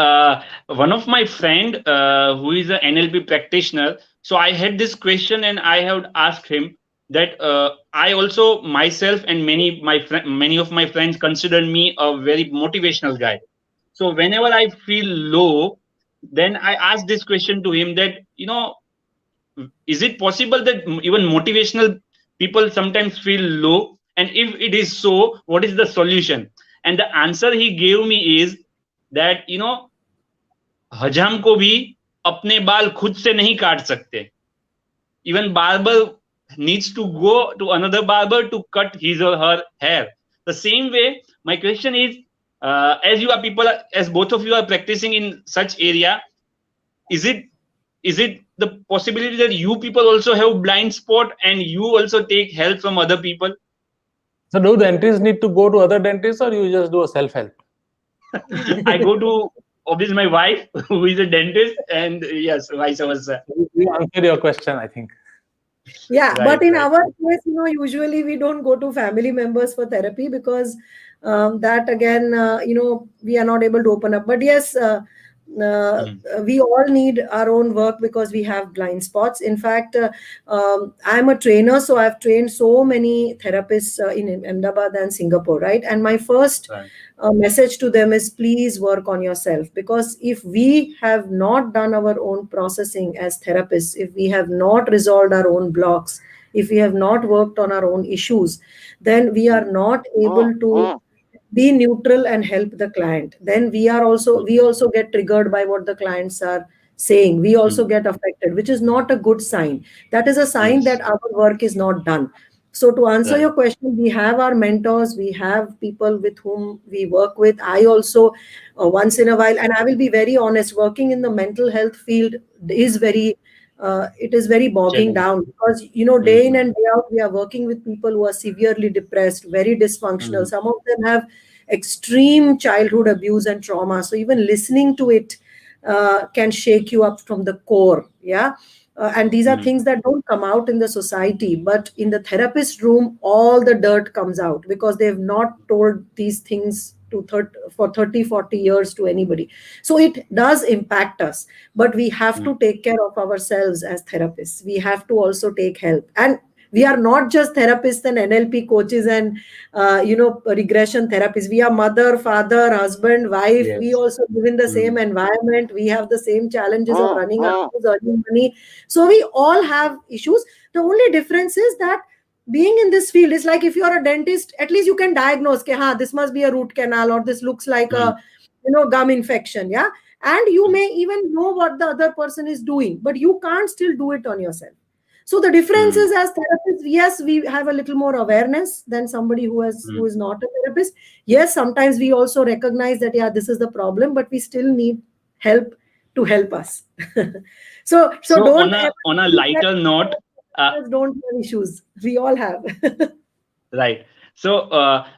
one of my friend who is an NLP practitioner, so I had this question and I have asked him that I also myself and many of my friends consider me a very motivational guy. So whenever I feel low, then I ask this question to him that, is it possible that even motivational people sometimes feel low? And if it is so, what is the solution? And the answer he gave me is that, हजाम को भी अपने बाल खुद से नहीं काट सकते. Even barber needs to go to another barber to cut his or her hair. The same way, my question is, as you are people, as both of you are practicing in such area, is it the possibility that you people also have blind spot and you also take help from other people? So do dentists need to go to other dentists, or you just do a self-help? I go to obviously my wife who is a dentist, and yes, vice versa. You answered your question, I think. Yeah, Right, but in right. our case, usually we don't go to family members for therapy because that again, we are not able to open up. But yes, we all need our own work because we have blind spots. In fact, I'm a trainer, so I've trained so many therapists in Ahmedabad and Singapore, right? And my first Right. message to them is please work on yourself, because if we have not done our own processing as therapists, if we have not resolved our own blocks, if we have not worked on our own issues, then we are not able to be neutral and help the client. Then we also get triggered by what the clients are saying. We also get affected, which is not a good sign. That is a sign that our work is not done. So to answer Right. your question, we have our mentors, we have people with whom we work with. I also once in a while, and I will be very honest, working in the mental health field is it is very bogging Challenge. down, because day in and day out we are working with people who are severely depressed, very dysfunctional. Some of them have extreme childhood abuse and trauma, so even listening to it can shake you up from the core. Yeah. And these are things that don't come out in the society, but in the therapist room all the dirt comes out because they have not told these things for 30-40 years to anybody. So it does impact us, but we have to take care of ourselves as therapists. We have to also take help, and we are not just therapists and NLP coaches and regression therapists. We are mother, father, husband, wife. We Yes. also live in the same environment. We have the same challenges of running a house, earning money. So we all have issues. The only difference is that being in this field is like, if you're a dentist, at least you can diagnose, this must be a root canal, or this looks like a gum infection. Yeah. And you may even know what the other person is doing, but you can't still do it on yourself. So the difference is, as therapists, yes, we have a little more awareness than somebody who is not a therapist. Yes, sometimes we also recognize that, yeah, this is the problem, but we still need help to help us. So So don't on a lighter note, don't have issues. We all have. right. So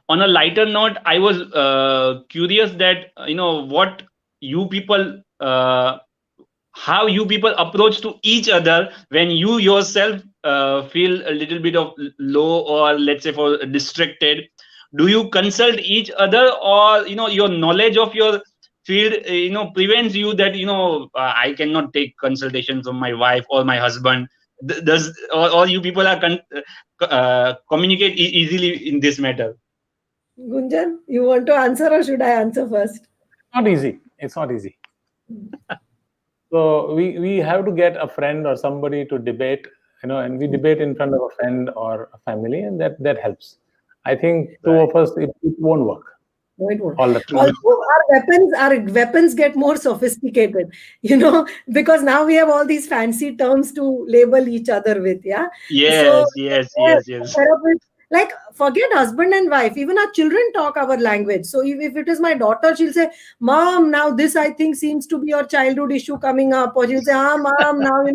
on a lighter note, I was curious that what you people how you people approach to each other when you yourself feel a little bit of low, or let's say for distracted. Do you consult each other, or your knowledge of your field prevents you that I cannot take consultation from my wife or my husband? Does or you people are communicate easily in this matter? Gunjan, you want to answer or should I answer first? Not easy. It's not easy. So we have to get a friend or somebody to debate, and we debate in front of a friend or a family, and that helps. I think two of us, it won't work No, it won't. all the time. Also, our weapons get more sophisticated, because now we have all these fancy terms to label each other with. Yeah. So Yes. therapists, like, forget husband and wife, even our children talk our language. So if it is my daughter, she'll say, "Mom, now this I think seems to be your childhood issue coming up," or she'll say, "Ah, mom, now the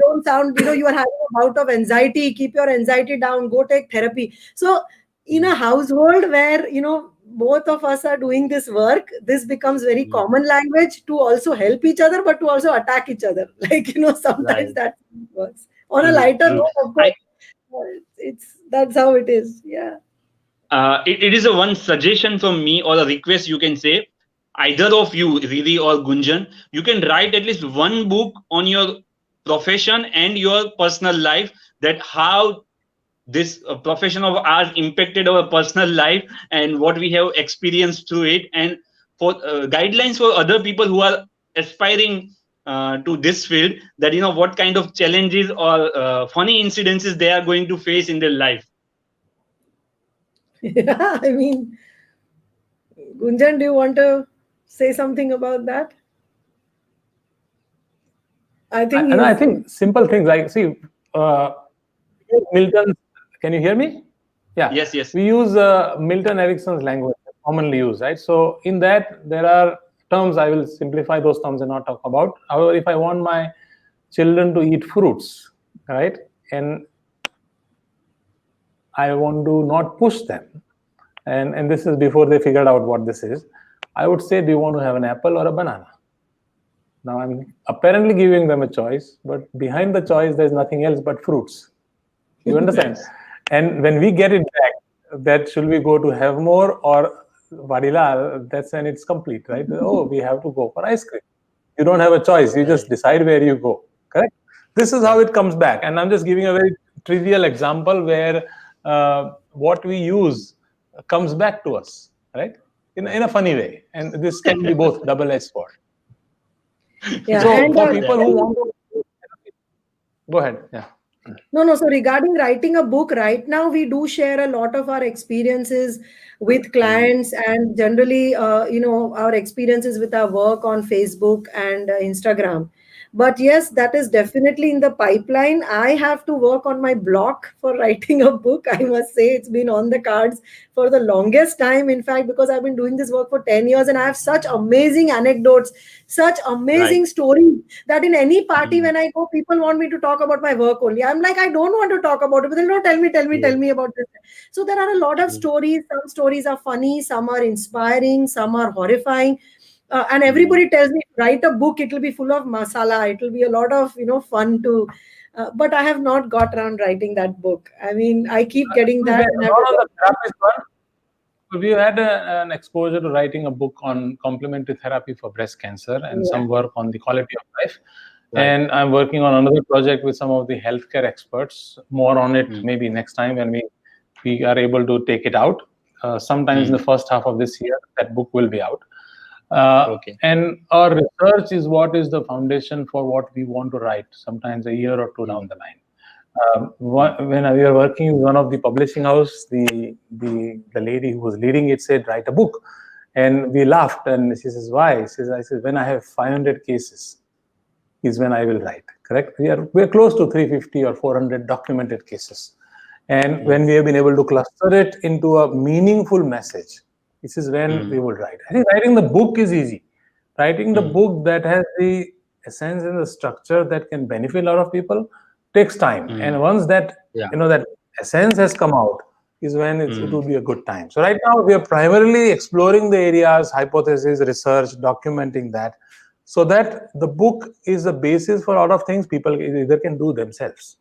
don't sound, you are having a bout of anxiety. Keep your anxiety down. Go take therapy." So in a household where both of us are doing this work, this becomes very common language to also help each other, but to also attack each other. Like, sometimes Right. that works. On a lighter True. note, of course, that's how it is. Yeah. it is a one suggestion from me, or a request you can say. Either of you, Riri or Gunjan, you can write at least one book on your profession and your personal life, that how this profession of ours impacted our personal life and what we have experienced through it, and for guidelines for other people who are aspiring to this field, that what kind of challenges or funny incidences they are going to face in their life. Yeah, I mean, Gunjan, do you want to say something about that? I think I think simple things like, see, Milton, can you hear me? Yeah. Yes. We use Milton Erickson's language, commonly used, right? So in that, there are terms, I will simplify those terms and not talk about. However, if I want my children to eat fruits, right, and I want to not push them, and this is before they figured out what this is, I would say, do you want to have an apple or a banana? Now I'm apparently giving them a choice, but behind the choice, there's nothing else but fruits. You understand? Yes. And when we get it back, that should we go to have more or Vadilal, that's when it's complete, right? Oh, we have to go for ice cream. You don't have a choice. You just decide where you go, correct? This is how it comes back. And I'm just giving a very trivial example where what we use comes back to us, right? In a funny way. And this can be both double-edged sword. Yeah, So and for people who want to... Go ahead, yeah. No. So regarding writing a book, right now we do share a lot of our experiences with clients, and generally, our experiences with our work on Facebook and Instagram. But yes, that is definitely in the pipeline. I have to work on my block for writing a book. I must say it's been on the cards for the longest time. In fact, because I've been doing this work for 10 years and I have such amazing anecdotes, such amazing stories, that in any party when I go, people want me to talk about my work only. I'm like, I don't want to talk about it, but they'll no, tell me about this. So there are a lot of stories. Some stories are funny, some are inspiring, some are horrifying. And everybody tells me, write a book, it will be full of masala, it will be a lot of fun to but I have not got around writing that book. I mean, I keep getting that. Not on the therapist one. We had an exposure to writing a book on complementary therapy for breast cancer and some work on the quality of life. And I'm working on another project with some of the healthcare experts. More on it maybe next time when we are able to take it out. Sometimes in the first half of this year, that book will be out. And our research is what is the foundation for what we want to write, sometimes a year or two down the line. When we were working with one of the publishing house, the lady who was leading it said, write a book. And we laughed, and she says, why? She says, I said, when I have 500 cases is when I will write, correct? We're close to 350 or 400 documented cases. And when we have been able to cluster it into a meaningful message, this is when we will write. I think writing the book is easy. Writing the book that has the essence and the structure that can benefit a lot of people takes time. And once that that essence has come out is when it will be a good time. So right now we are primarily exploring the areas, hypothesis, research, documenting that, so that the book is the basis for a lot of things people either can do themselves.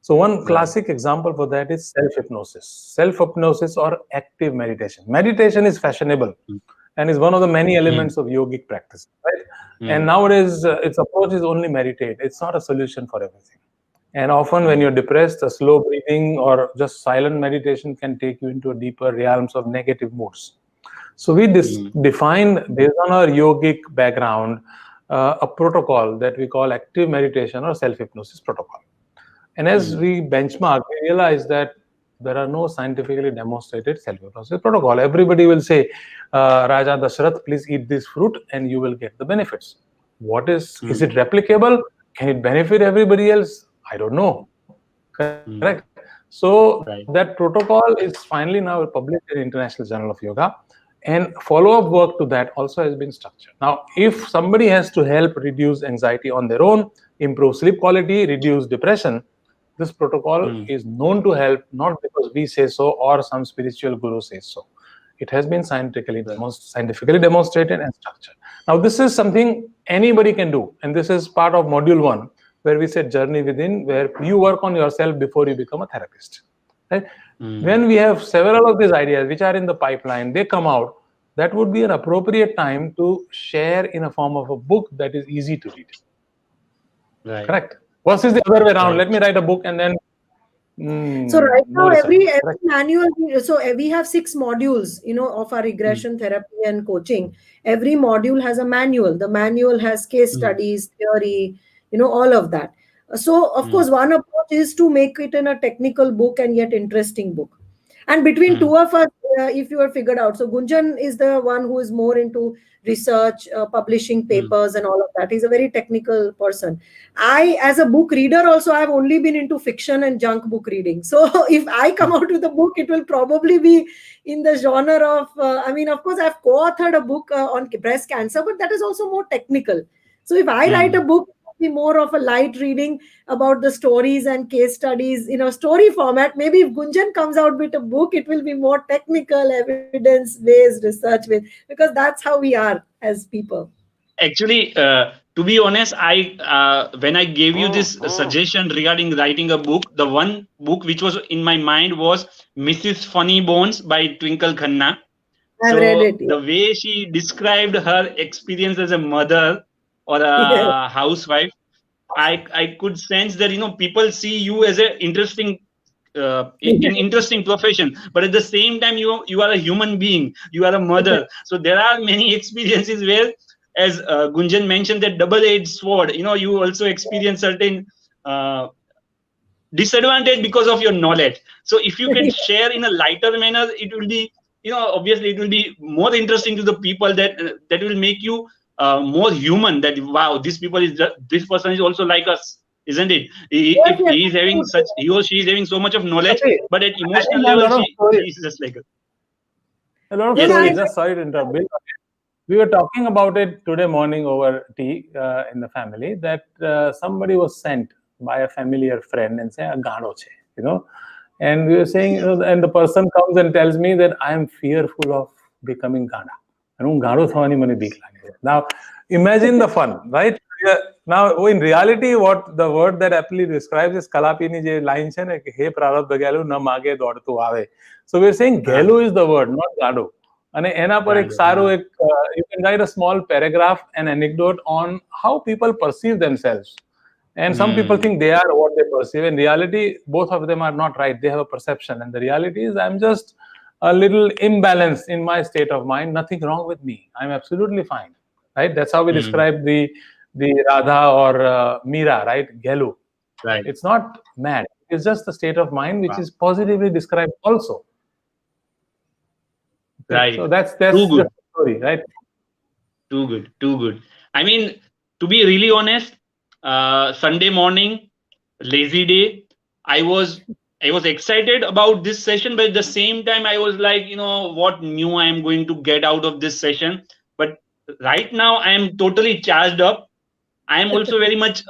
So one classic example for that is self-hypnosis. Self-hypnosis or active meditation. Meditation is fashionable and is one of the many elements of yogic practice, right? And nowadays its approach is only meditate. It's not a solution for everything. And often when you're depressed, a slow breathing or just silent meditation can take you into a deeper realms of negative moods. So we defined, based on our yogic background, a protocol that we call active meditation or self-hypnosis protocol. And as we benchmark, we realize that there are no scientifically demonstrated self-hypnosis protocol. Everybody will say, Raja Dashrath, please eat this fruit and you will get the benefits. What is it replicable? Can it benefit everybody else? I don't know. Correct. So that protocol is finally now published in International Journal of Yoga, and follow-up work to that also has been structured. Now, if somebody has to help reduce anxiety on their own, improve sleep quality, reduce depression, this protocol is known to help, not because we say so or some spiritual guru says so. It has been scientifically demonstrated and structured. Now, this is something anybody can do, and this is part of module 1, where we said journey within, where you work on yourself before you become a therapist. Right? When we have several of these ideas which are in the pipeline, they come out, that would be an appropriate time to share in a form of a book that is easy to read. Right. Correct. Versus the other way around. Right. Let me write a book and then So right now, no research. every Correct. manual, so we have 6 modules, of our regression therapy and coaching. Every module has a manual. The manual has case studies, theory, all of that. So of course, one approach is to make it in a technical book and yet interesting book. And between two of us, if you have figured out, so Gunjan is the one who is more into research, publishing papers and all of that. He's a very technical person. I, as a book reader also, I've only been into fiction and junk book reading. So if I come out with a book, it will probably be in the genre of, of course, I've co-authored a book on breast cancer, but that is also more technical. So if I write a book, be more of a light reading about the stories and case studies in a story format. Maybe if Gunjan comes out with a book, it will be more technical, evidence-based, research-based, because that's how we are as people. Actually, to be honest, when I gave you this suggestion regarding writing a book, the one book which was in my mind was Mrs. Funny Bones by Twinkle Khanna. I've read it. The way she described her experience as a mother or a housewife, I could sense that people see you as an interesting interesting profession, but at the same time you are a human being, you are a mother. So there are many experiences where, as Gunjan mentioned, that double-edged sword, you also experience certain disadvantage because of your knowledge. So if you can share in a lighter manner, it will be, obviously it will be more interesting to the people, that will make you more human, that wow, this person is also like us, isn't it? If he is having he or she is having so much of knowledge, but at emotional level she is just like us. A lot of stories. Just sorry to interrupt. We were talking about it today morning over tea in the family, that somebody was sent by a familiar friend and say, "Gano che," and we were saying, and the person comes and tells me that I am fearful of becoming gana. Now, imagine the fun, right? Now, in reality, what the word that aptly describes is Kalapini je line che na, he prarabdha gelu na mage dodtu aave. So we're saying gelu is the word, not gado. And એના પર એક સારો you can write a small paragraph, an anecdote on how people perceive themselves. And some people think they are what they perceive. In reality, both of them are not right. They have a perception. And the reality is I'm just a little imbalanced in my state of mind. Nothing wrong with me. I'm absolutely fine. Right? That's how we describe the Radha or Meera, right? Gelu. Right. It's not mad. It's just a state of mind which is positively described also. Right. So that's Too good. the story, right? Too good. I mean, to be really honest, Sunday morning, lazy day, I was excited about this session, but at the same time, I was like, what new I am going to get out of this session. But right now, I am totally charged up. I am also very much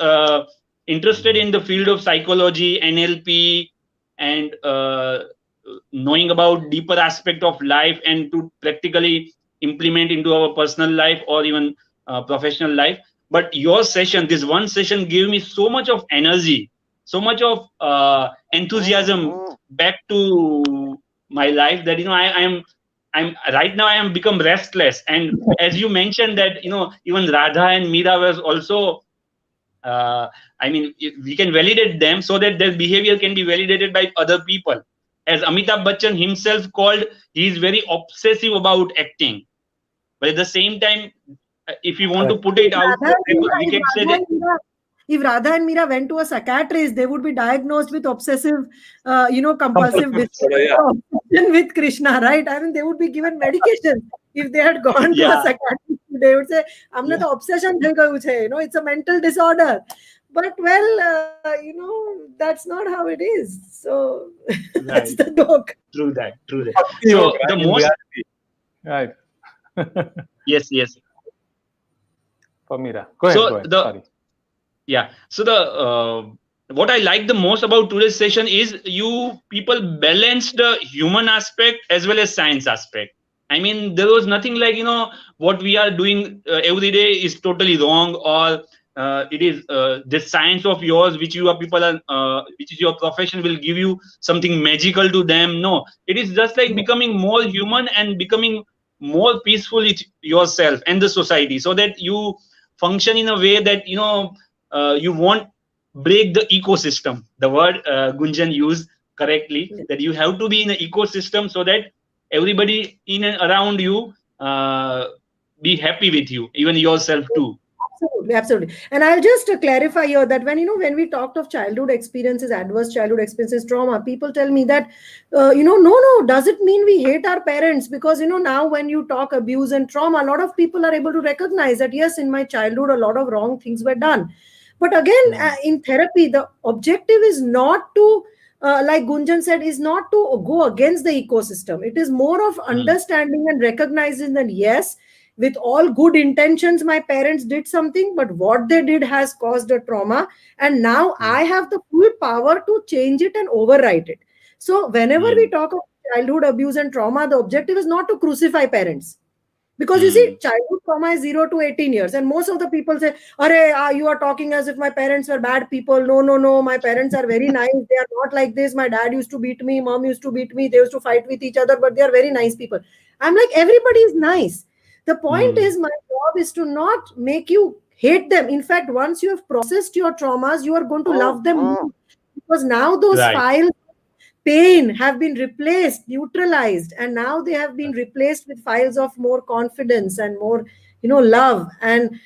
interested in the field of psychology, NLP, and knowing about deeper aspect of life, and to practically implement into our personal life or even professional life. But your session, this one session, gave me so much of energy, so much of enthusiasm back to my life, that I'm right now I am become restless. And as you mentioned that even Radha and Meera was also we can validate them so that their behavior can be validated by other people. As Amitabh Bachchan himself called, he is very obsessive about acting. But at the same time, if we want to put it out, we can say that if Radha and Meera went to a psychiatrist, they would be diagnosed with obsessive, compulsive obsession with Krishna, right? I mean, they would be given medication. If they had gone to a psychiatrist, they would say, "Amne to obsession thai gayu chhe." It's a mental disorder. But that's not how it is. So that's the joke. True that. So the most right. yes. For Meera, go ahead. Sorry. Yeah. So what I like the most about today's session is you people balance the human aspect as well as science aspect. I mean, there was nothing like what we are doing every day is totally wrong, or it is this science of yours which you are people are which is your profession will give you something magical to them. No, it is just like becoming more human and becoming more peaceful with yourself and the society, so that you function in a way that you won't break the ecosystem. The word Gunjan used correctly, that you have to be in an ecosystem so that everybody in and around you be happy with you, even yourself too. Absolutely, absolutely. And I'll just clarify here that when we talked of childhood experiences, adverse childhood experiences, trauma, people tell me that, no, does it mean we hate our parents? Because, now when you talk abuse and trauma, a lot of people are able to recognize that, yes, in my childhood, a lot of wrong things were done. But again, in therapy, the objective is not to, like Gunjan said, is not to go against the ecosystem. It is more of understanding and recognizing that, yes, with all good intentions, my parents did something, but what they did has caused a trauma. And now I have the full power to change it and overwrite it. So whenever we talk of childhood abuse and trauma, the objective is not to crucify parents. Because you see, childhood trauma is 0 to 18 years. And most of the people say, you are talking as if my parents were bad people. No. My parents are very nice. They are not like this. My dad used to beat me. Mom used to beat me. They used to fight with each other, but they are very nice people. I'm like, everybody is nice. The point is, my job is to not make you hate them. In fact, once you have processed your traumas, you are going to love them more. Because now those files, pain have been replaced, neutralized, and now they have been replaced with files of more confidence and more, love and,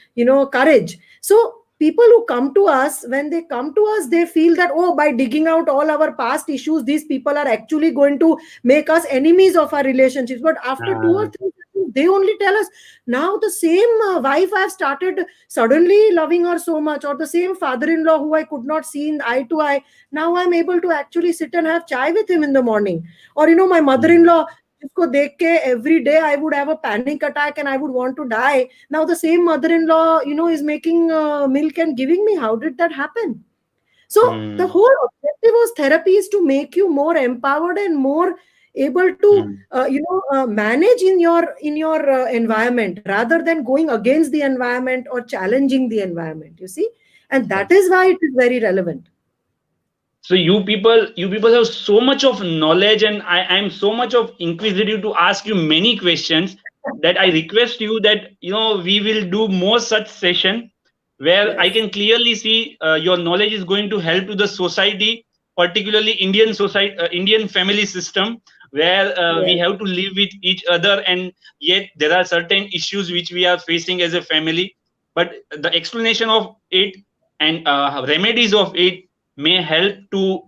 courage. So people who come to us, when they come to us, they feel that, oh, by digging out all our past issues, these people are actually going to make us enemies of our relationships. But after 2 or 3 sessions, they only tell us, now the same wife I've started suddenly loving her so much, or the same father-in-law who I could not see in eye to eye, now I'm able to actually sit and have chai with him in the morning. Or, my mother-in-law, जिसको देख के every day I would have a panic attack and I would want to die. Now the same mother-in-law, is making milk and giving me. How did that happen? So the whole objective of therapy is to make you more empowered and more able to, manage in your environment, rather than going against the environment or challenging the environment. You see, and that is why it is very relevant. So you people have so much of knowledge, and I am so much of inquisitive to ask you many questions, that I request you that we will do more such session where I can clearly see your knowledge is going to help to the society, particularly Indian society, Indian family system, where we have to live with each other, and yet there are certain issues which we are facing as a family. But the explanation of it and remedies of it may help to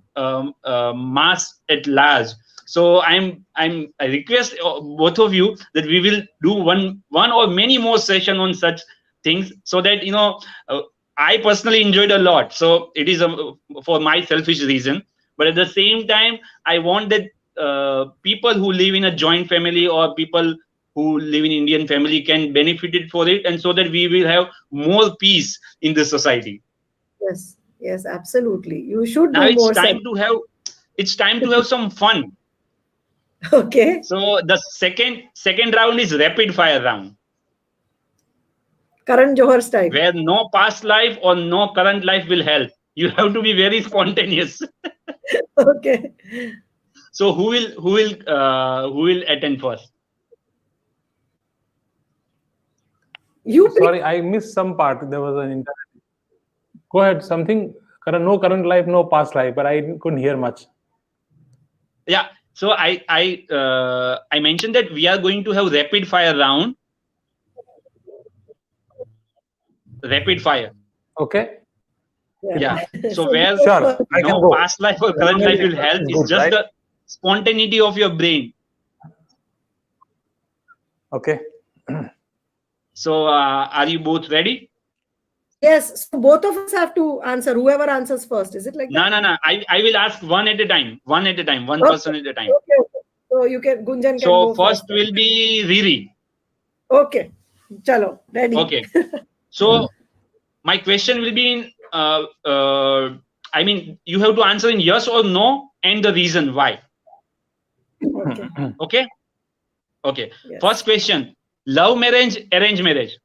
mass at large. So I request both of you that we will do one or many more session on such things, so that I personally enjoyed a lot. So it is for my selfish reason, but at the same time, I want that people who live in a joint family or people who live in Indian family can benefit it for it, and so that we will have more peace in the society. Yes, absolutely. You should now do it's more. time to have some fun. Okay. So the second round is rapid fire round. Karan Johar style. Where no past life or no current life will help. You have to be very spontaneous. Okay. So who will attend first? Sorry, I missed some part. There was an internet. Go ahead. Something. No current life, no past life, but I couldn't hear much. Yeah. So I mentioned that we are going to have rapid fire round. Rapid fire. Okay. Yeah. So where no past life or current life will help. It's just the spontaneity of your brain. Okay. So are you both ready? Yes. So both of us have to answer. Whoever answers first. Is it like that? No. I will ask one at a time. One person at a time. Okay. So Gunjan can go first will be Riri. Okay. Chalo. Ready. Okay. So my question will be in I mean, you have to answer in yes or no and the reason why. Okay. Yes. First question: love marriage, arranged marriage?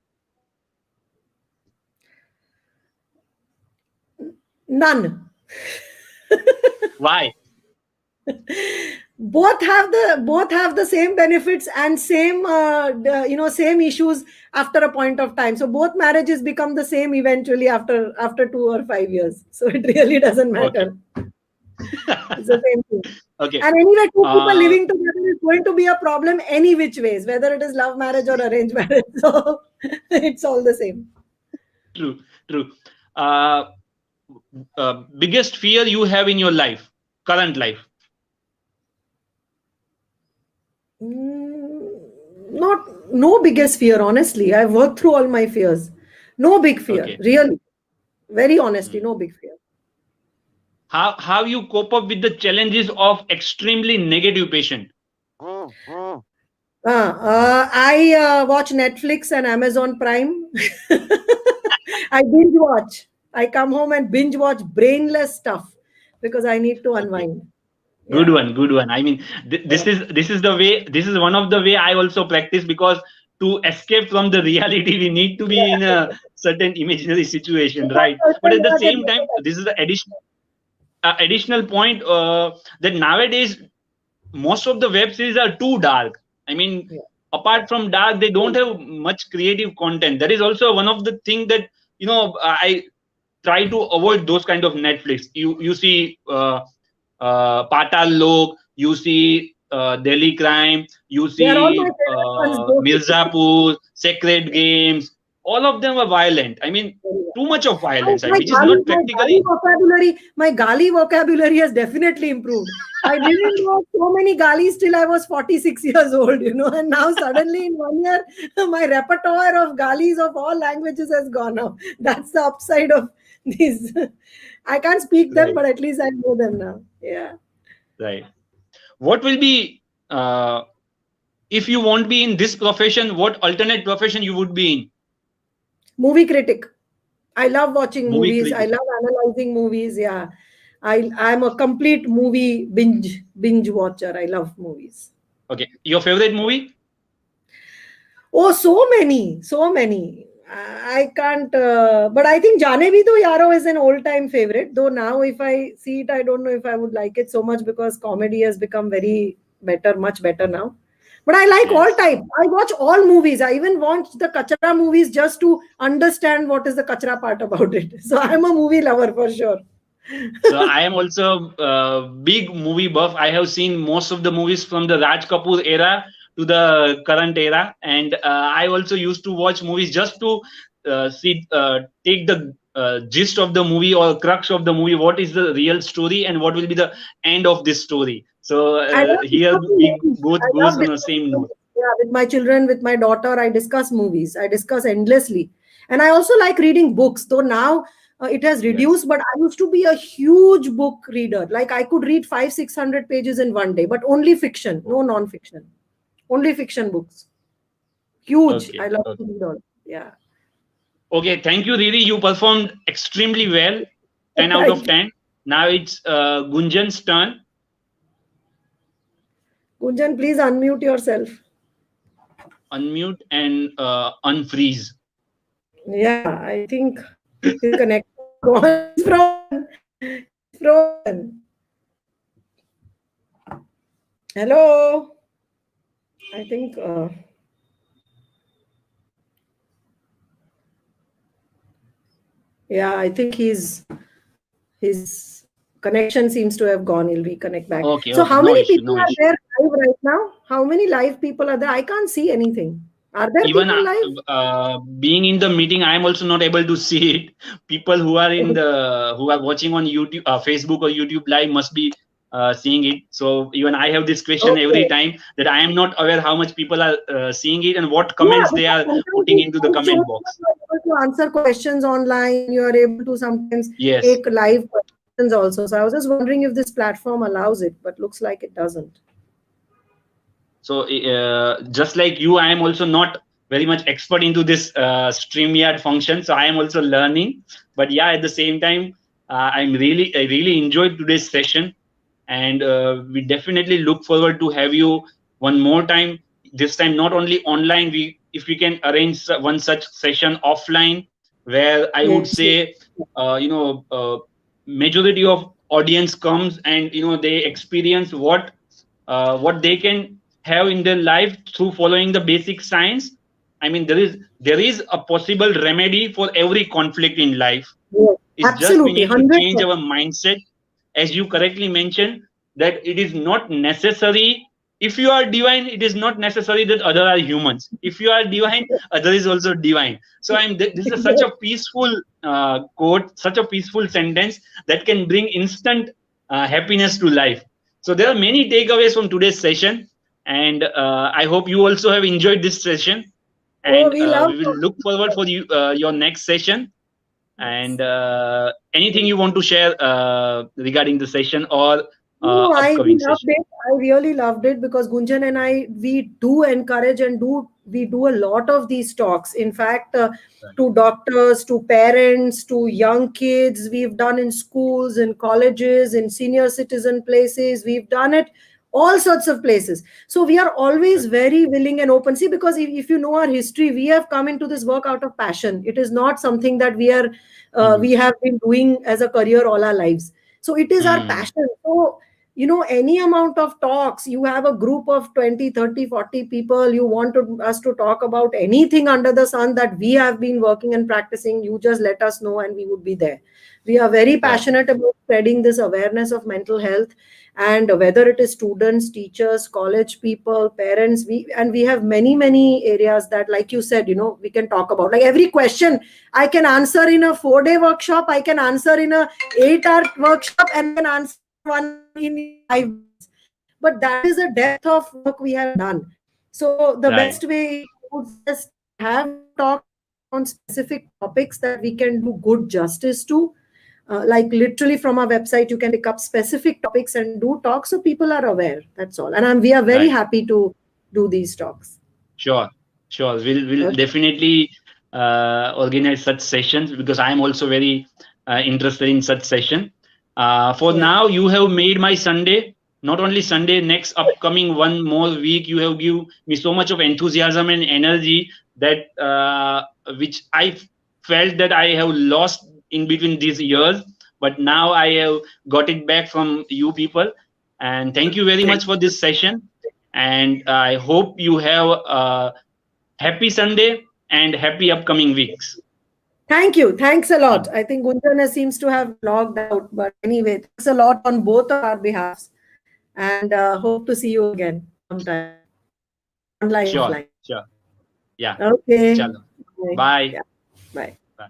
None. Why? Both have the same benefits and same same issues after a point of time. So both marriages become the same eventually after 2 or 5 years. So it really doesn't Okay. matter. It's the same thing. Okay. And anyway, two people Uh, living together is going to be a problem any which ways, whether it is love marriage or arranged marriage. So it's all the same. True. True. Uh, Biggest fear you have in your life, current life? No biggest fear, honestly. I've worked through all my fears. No big fear, Okay. really. Very honestly, no big fear. How you cope up with the challenges of extremely negative patient? I watch Netflix and Amazon Prime. I binge watch. I come home and binge watch brainless stuff because I need to Okay. unwind. Good Yeah. one, good one. I mean, this is the way. This is one of the way I also practice, because to escape from the reality, we need to be in a certain imaginary situation, right? But at the same time, this is the additional point, that nowadays most of the web series are too dark. I mean, Yeah. apart from dark, they don't have much creative content. That is also one of the thing that, I try to avoid those kind of Netflix. You see Patal Lok, you see Delhi Crime, you They are all my see favorite ones, those two. Mirzapur, Sacred Games. All of them are violent. I mean, too much of violence, My which is not practically. My Gali vocabulary has definitely improved. I didn't know so many Galis till I was 46 years old, and now suddenly in 1 year, my repertoire of Galis of all languages has gone up. That's the upside of these. I can't speak them, Right, but at least I know them now. Yeah. right. What will be, if you won't be in this profession, what alternate profession you would be in? Movie critic. I love watching Movie movies. I critic. love analyzing movies. Yeah. I'm a complete movie binge watcher. I love movies. Okay, your favorite movie? Oh, so many, so many. I can't, but I think Jaane Bhi To Yaro is an all-time favorite. Though now, if I see it, I don't know if I would like it so much because comedy has become much better now. But I like all Yes. types. I watch all movies. I even watch the Kachra movies just to understand what is the Kachra part about it. So I'm a movie lover for sure. So I am also a big movie buff. I have seen most of the movies from the Raj Kapoor era to the current era, and I also used to watch movies just to take the gist of the movie or crux of the movie. What is the real story, and what will be the end of this story? So I love here discussing we movies. both I goes love on the discussing same note. movies. Yeah, with my children, with my daughter, I discuss movies. I discuss endlessly. And I also like reading books, though now it has Yes. reduced, but I used to be a huge book reader. Like I could read 500-600 pages in one day, but only fiction, no non-fiction. Only fiction books. Huge. I Okay. love to Okay. read all. Yeah. Okay. Thank you, Riri. You performed extremely well. 10 out of Thank you. 10. Now it's Gunjan's turn. Gunjan, please unmute yourself. Unmute and unfreeze. Yeah, I think his connection is gone. He's frozen. He's frozen. Hello. I think yeah, I think his connection seems to have gone. He'll reconnect back. Okay, So okay, how no many issue, people no are issue. there live right now? How many live people are there? I can't see anything. Are there Even people live? being in the meeting, I am also not able to see it. People who are who are watching on YouTube, Facebook or YouTube Live must be seeing it. So even I have this question every Okay. time, that I am not aware how much people are seeing it and what Yeah, comments they because are sometimes putting it into the shows comment that box. you are able to answer questions online. You are able to sometimes Yes. take live questions also. So I was just wondering if this platform allows it, but looks like it doesn't. So just like you, I am also not very much expert into this StreamYard function. So I am also learning. But yeah, at the same time, I really enjoyed today's session, and we definitely look forward to have you one more time. This time, not only online, if we can arrange one such session offline, where I would Yes, yes. say, uh, you know, uh, majority of audience comes and they experience what they can have in their life through following the basic science. I mean, there is a possible remedy for every conflict in life. Yes, It's just we absolutely, need to change 100%. our mindset, as you correctly mentioned, that it is not necessary. If you are divine, it is not necessary that other are humans. If you are divine, other is also divine. So this is such a peaceful quote, such a peaceful sentence that can bring instant happiness to life. So there are many takeaways from today's session, and I hope you also have enjoyed this session. Oh, And we love we will look forward for you your next session. yes. And anything you want to share regarding the session or No, we upcoming loved session? it. I really loved it because Gunjan and I, we do encourage and we do a lot of these talks. In fact, to doctors, to parents, to young kids, we've done in schools, in colleges, in senior citizen places. We've done it all sorts of places. So we are always very willing and open. See, because if you know our history, we have come into this work out of passion. It is not something that Mm. we have been doing as a career all our lives. So it is our Mm. passion. So any amount of talks, you have a group of 20, 30, 40 people, you want us to talk about anything under the sun that we have been working and practicing, you just let us know and we would be there. We are very Right. passionate about spreading this awareness of mental health, and whether it is students, teachers, college people, parents, we have many areas that, like you said, we can talk about. Like every question I can answer in a 4-day workshop, I can answer in a 8-hour workshop, and I can answer one in 5 minutes. But that is a depth of work we have done. So the Right. best way is just have talks on specific topics that we can do good justice to. Like literally from our website, you can pick up specific topics and do talks so people are aware. That's all. And we are very Right. happy to do these talks. Sure. Sure. We'll Okay. definitely organize such sessions, because I am also very interested in such session. For Yeah. now, you have made my Sunday. Not only Sunday, next upcoming one more week, you have given me so much of enthusiasm and energy that which I felt that I have lost in between these years. But now I have got it back from you people. And thank you very much for this session. And I hope you have a happy Sunday and happy upcoming weeks. Thank you. Thanks a lot. Mm. I think Gunjana seems to have logged out. But anyway, thanks a lot on both of our behalves. And hope to see you again sometime. Online, Sure, offline. sure. Yeah. Okay. Chalo. Bye. Bye. Yeah. Bye. Bye.